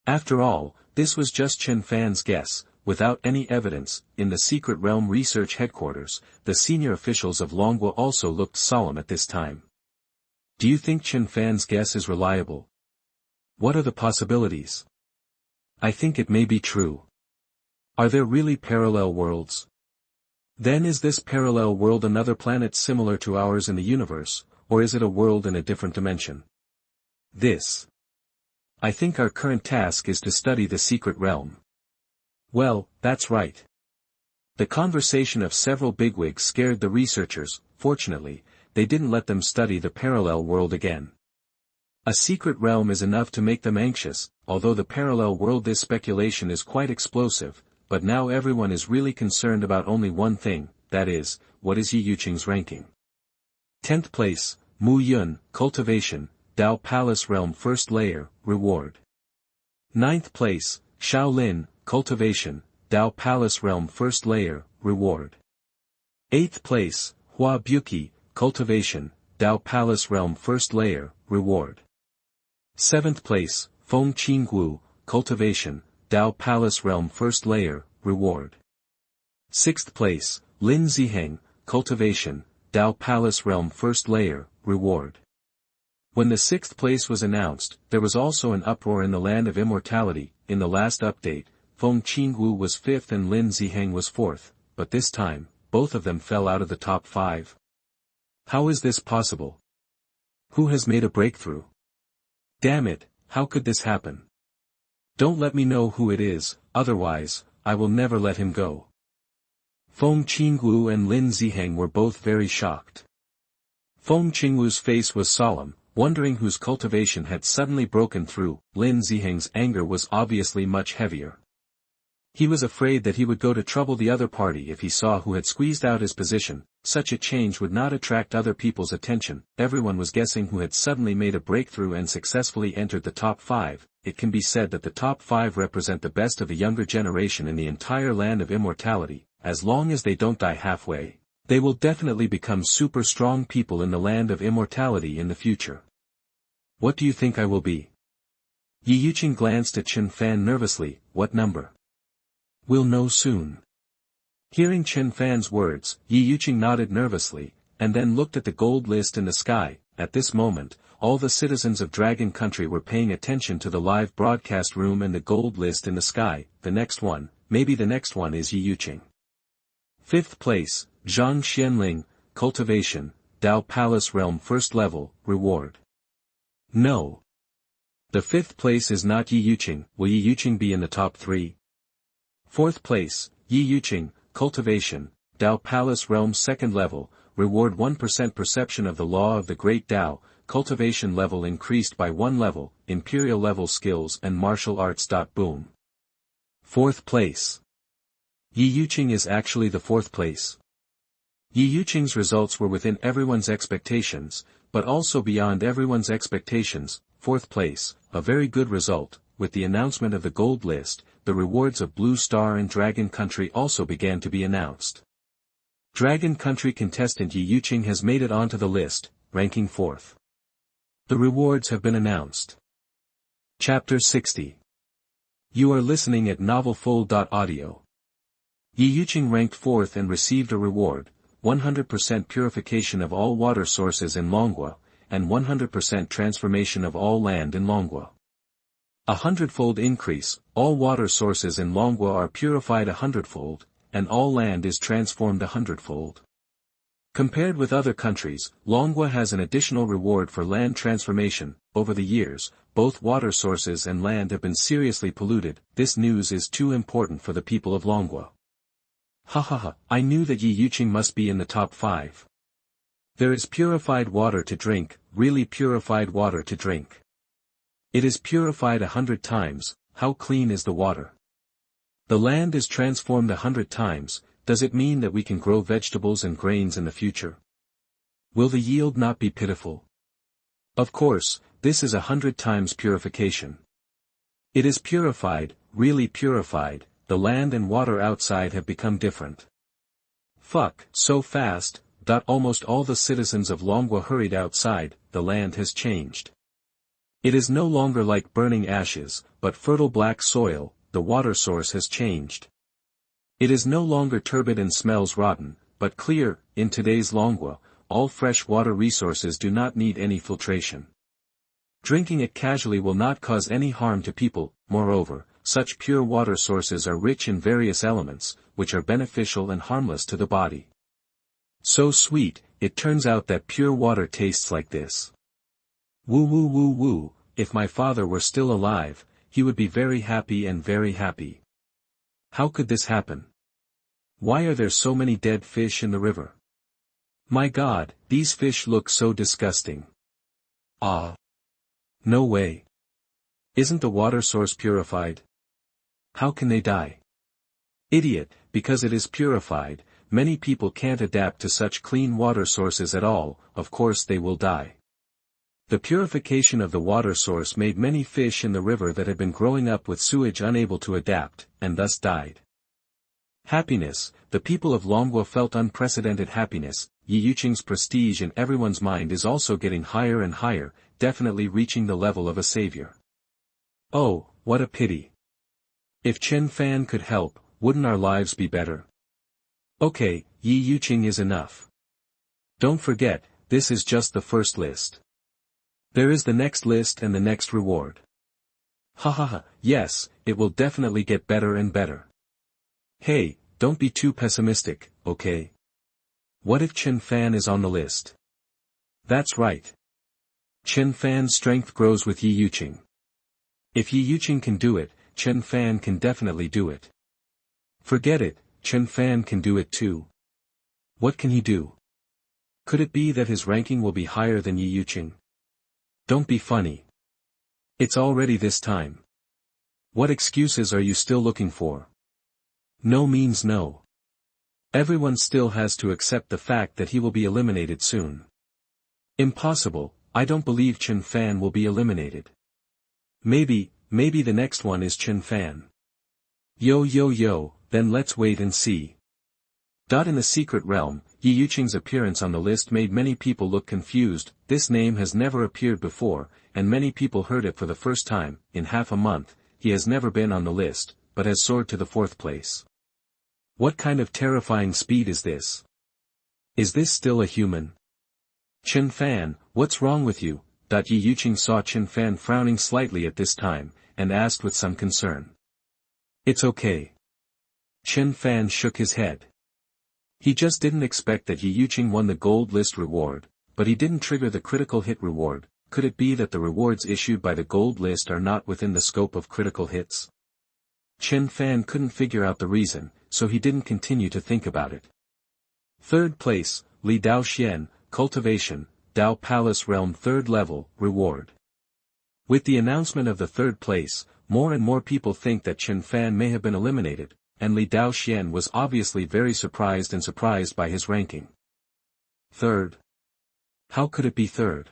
Speaker 1: After all, this was just Chen Fan's guess, without any evidence. In the Secret Realm Research Headquarters, the senior officials of Longwa also looked solemn at this time. Do you think Chen Fan's guess is reliable? What are the possibilities? I think it may be true. Are there really parallel worlds? Then is this parallel world another planet similar to ours in the universe, or is it a world in a different dimension? I think our current task is to study the secret realm. Well, that's right. The conversation of several bigwigs scared the researchers. Fortunately, they didn't let them study the parallel world again. A secret realm is enough to make them anxious, although the parallel world. This speculation is quite explosive, but now everyone is really concerned about only one thing, that is, what is Ye Yuqing's ranking? 10th place, Mu Yun, Cultivation, Dao Palace Realm First Layer, Reward. 9th place, Shaolin, Cultivation, Dao Palace Realm First Layer, Reward. 8th place, Hua Buki, Cultivation, Dao Palace Realm First Layer, Reward. 7th place, Feng Qinggu, Cultivation, Dao Palace Realm First Layer, Reward. 6th place, Lin Ziheng, Cultivation, Dao Palace Realm First Layer, Reward. When the 6th place was announced, there was also an uproar in the land of immortality. In the last update, Feng Qingwu was 5th and Lin Ziheng was 4th, but this time, both of them fell out of the top 5. How is this possible? Who has made a breakthrough? Damn it, how could this happen? Don't let me know who it is, otherwise, I will never let him go. Feng Qingwu and Lin Ziheng were both very shocked. Feng Qingwu's face was solemn, wondering whose cultivation had suddenly broken through. Lin Ziheng's anger was obviously much heavier. He was afraid that he would go to trouble the other party if he saw who had squeezed out his position. Such a change would not attract other people's attention. Everyone was guessing who had suddenly made a breakthrough and successfully entered the top 5. It can be said that the top 5 represent the best of the younger generation in the entire land of immortality. As long as they don't die halfway, they will definitely become super strong people in the land of immortality in the future. What do you think I will be? Ye Yuqing glanced at Chen Fan nervously. What number? We'll know soon. Hearing Chen Fan's words, Ye Yuqing nodded nervously, and then looked at the gold list in the sky. At this moment, all the citizens of Dragon Country were paying attention to the live broadcast room and the gold list in the sky. The next one, maybe the next one is Ye Yuqing. 5th place, Zhang Xianling, Cultivation, Dao Palace Realm First Level, Reward. No. The 5th place is not Ye Yuqing. Will Ye Yuqing be in the top 3? 4th place, Ye Yuqing, Cultivation, Dao Palace Realm Second Level, Reward 1% Perception of the Law of the Great Dao, Cultivation level increased by 1 level, Imperial level Skills and Martial Arts. Boom. 4th place. Ye Yuqing is actually the 4th place. Ye Yuqing's results were within everyone's expectations, but also beyond everyone's expectations. 4th place, a very good result. With the announcement of the gold list, the rewards of Blue Star and Dragon Country also began to be announced. Dragon Country contestant Ye Yuqing has made it onto the list, ranking 4th. The rewards have been announced. Chapter 60. You are listening at novelfull.audio. Ye Yuqing ranked 4th and received a reward, 100% purification of all water sources in Longwa, and 100% transformation of all land in Longwa. 100-fold increase, all water sources in Longwa are purified 100-fold, and all land is transformed 100-fold. Compared with other countries, Longwa has an additional reward for land transformation. Over the years, both water sources and land have been seriously polluted. This news is too important for the people of Longwa. Ha ha ha, I knew that Ye Yuqing must be in the top 5. There is purified water to drink, really purified water to drink. It is purified 100 times, how clean is the water? The land is transformed 100 times, does it mean that we can grow vegetables and grains in the future? Will the yield not be pitiful? Of course, this is 100 times purification. It is purified, really purified. The land and water outside have become different. Fuck, so fast. Almost all the citizens of Longwa hurried outside. The land has changed. It is no longer like burning ashes, but fertile black soil. The water source has changed. It is no longer turbid and smells rotten, but clear. In today's Longwa, all fresh water resources do not need any filtration. Drinking it casually will not cause any harm to people. Moreover, such pure water sources are rich in various elements, which are beneficial and harmless to the body. So sweet, it turns out that pure water tastes like this. Woo woo woo woo, if my father were still alive, he would be very happy and very happy. How could this happen? Why are there so many dead fish in the river? My God, these fish look so disgusting. Ah. No way. Isn't the water source purified? How can they die? Idiot, because it is purified, many people can't adapt to such clean water sources at all, of course they will die. The purification of the water source made many fish in the river that had been growing up with sewage unable to adapt, and thus died. Happiness, the people of Longwa felt unprecedented happiness. Ye Yuqing's prestige in everyone's mind is also getting higher and higher, definitely reaching the level of a savior. Oh, what a pity. If Chen Fan could help, wouldn't our lives be better? Okay, Ye Yuqing is enough. Don't forget, this is just the first list. There is the next list and the next reward. Ha ha ha, yes, it will definitely get better and better. Hey, don't be too pessimistic, okay? What if Chen Fan is on the list? That's right. Chen Fan's strength grows with Ye Yuqing. If Ye Yuqing can do it, Chen Fan can definitely do it. Forget it, Chen Fan can do it too. What can he do? Could it be that his ranking will be higher than Ye Yuqing? Don't be funny. It's already this time. What excuses are you still looking for? No means no. Everyone still has to accept the fact that he will be eliminated soon. Impossible, I don't believe Chen Fan will be eliminated. Maybe the next one is Chen Fan. Yo, then let's wait and see. In the secret realm, Ye Yuqing's appearance on the list made many people look confused. This name has never appeared before, and many people heard it for the first time. In half a month, he has never been on the list, but has soared to the 4th place. What kind of terrifying speed is this? Is this still a human? Chen Fan, what's wrong with you? Ye Yuqing saw Chen Fan frowning slightly at this time, and asked with some concern. It's okay. Chen Fan shook his head. He just didn't expect that Ye Yuqing won the gold list reward, but he didn't trigger the critical hit reward. Could it be that the rewards issued by the gold list are not within the scope of critical hits? Chen Fan couldn't figure out the reason, so he didn't continue to think about it. 3rd place, Li Daoxian, Cultivation, Dao Palace Realm 3rd level, reward. With the announcement of the 3rd place, more and more people think that Chen Fan may have been eliminated, and Li Daoxian was obviously very surprised by his ranking. 3rd. How could it be 3rd?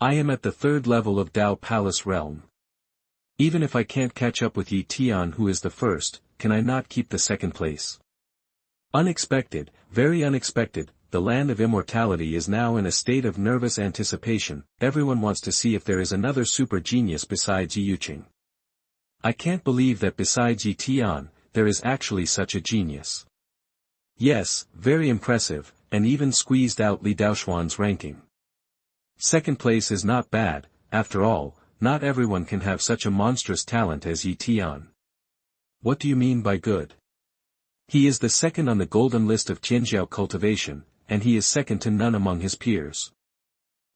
Speaker 1: I am at the 3rd level of Dao Palace Realm. Even if I can't catch up with Ye Tian who is the 1st, can I not keep the 2nd place? Unexpected, very unexpected, the land of immortality is now in a state of nervous anticipation. Everyone wants to see if there is another super genius besides Ye Yuqing. I can't believe that besides Ye Tian, there is actually such a genius. Yes, very impressive, and even squeezed out Li Daoxuan's ranking. 2nd place is not bad, after all, not everyone can have such a monstrous talent as Ye Tian. What do you mean by good? He is the 2nd on the golden list of Tianjiao cultivation, and he is second to none among his peers.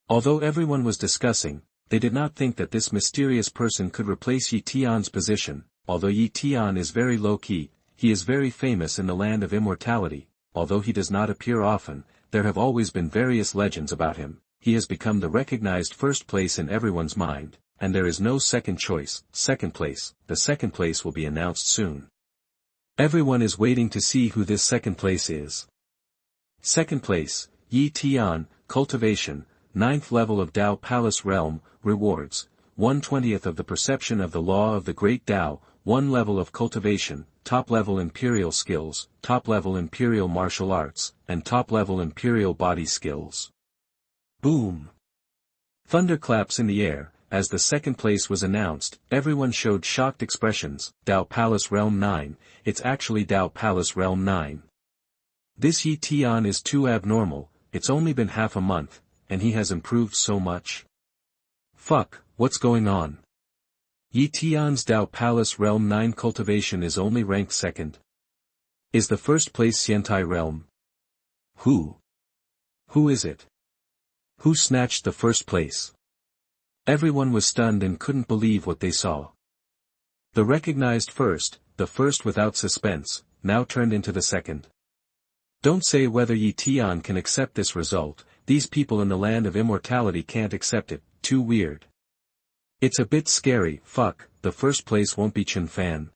Speaker 1: Although everyone was discussing, they did not think that this mysterious person could replace Ye Tian's position. Although Ye Tian is very low-key, he is very famous in the land of immortality. Although he does not appear often, there have always been various legends about him. He has become the recognized 1st place in everyone's mind, and there is no second choice. 2nd place, the 2nd place will be announced soon. Everyone is waiting to see who this 2nd place is. 2nd place, Ye Tian, Cultivation, 9th level of Dao Palace Realm, rewards, 1/20th of the perception of the law of the Great Tao, 1 level of cultivation, top level imperial skills, top level imperial martial arts, and top level imperial body skills. Boom! Thunderclaps in the air, as the second place was announced, everyone showed shocked expressions. Dao Palace Realm 9, it's actually Dao Palace Realm 9. This Ye Tian is too abnormal, it's only been half a month, and he has improved so much. Fuck, what's going on? Ye Tian's Dao Palace Realm 9 cultivation is only ranked second. Is the first place Xiantai Realm? Who? Who is it? Who snatched the first place? Everyone was stunned and couldn't believe what they saw. The recognized first, the first without suspense, now turned into the second. Don't say whether Ye Tian can accept this result, these people in the land of immortality can't accept it, too weird. It's a bit scary. Fuck, the first place won't be Chen Fan.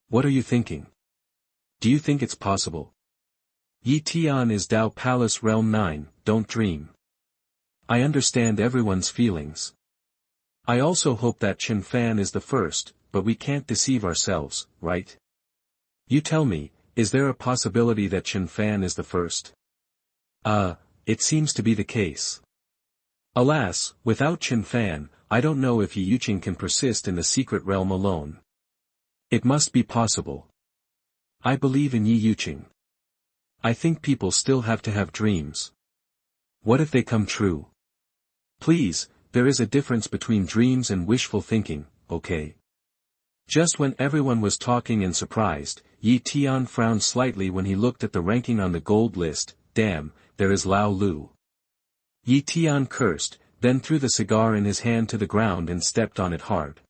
Speaker 1: What are you thinking? Do you think it's possible? Ye Tian is Dao Palace Realm 9, don't dream. I understand everyone's feelings. I also hope that Chen Fan is the first, but we can't deceive ourselves, right? You tell me, is there a possibility that Chen Fan is the first? It seems to be the case. Alas, without Chen Fan, I don't know if Ye Yuqing can persist in the secret realm alone. It must be possible. I believe in Ye Yuqing. I think people still have to have dreams. What if they come true? Please, there is a difference between dreams and wishful thinking, okay? Just when everyone was talking and surprised, Ye Tian frowned slightly when he looked at the ranking on the gold list. Damn, there is Lao Lu. Ye Tian cursed, then threw the cigar in his hand to the ground and stepped on it hard.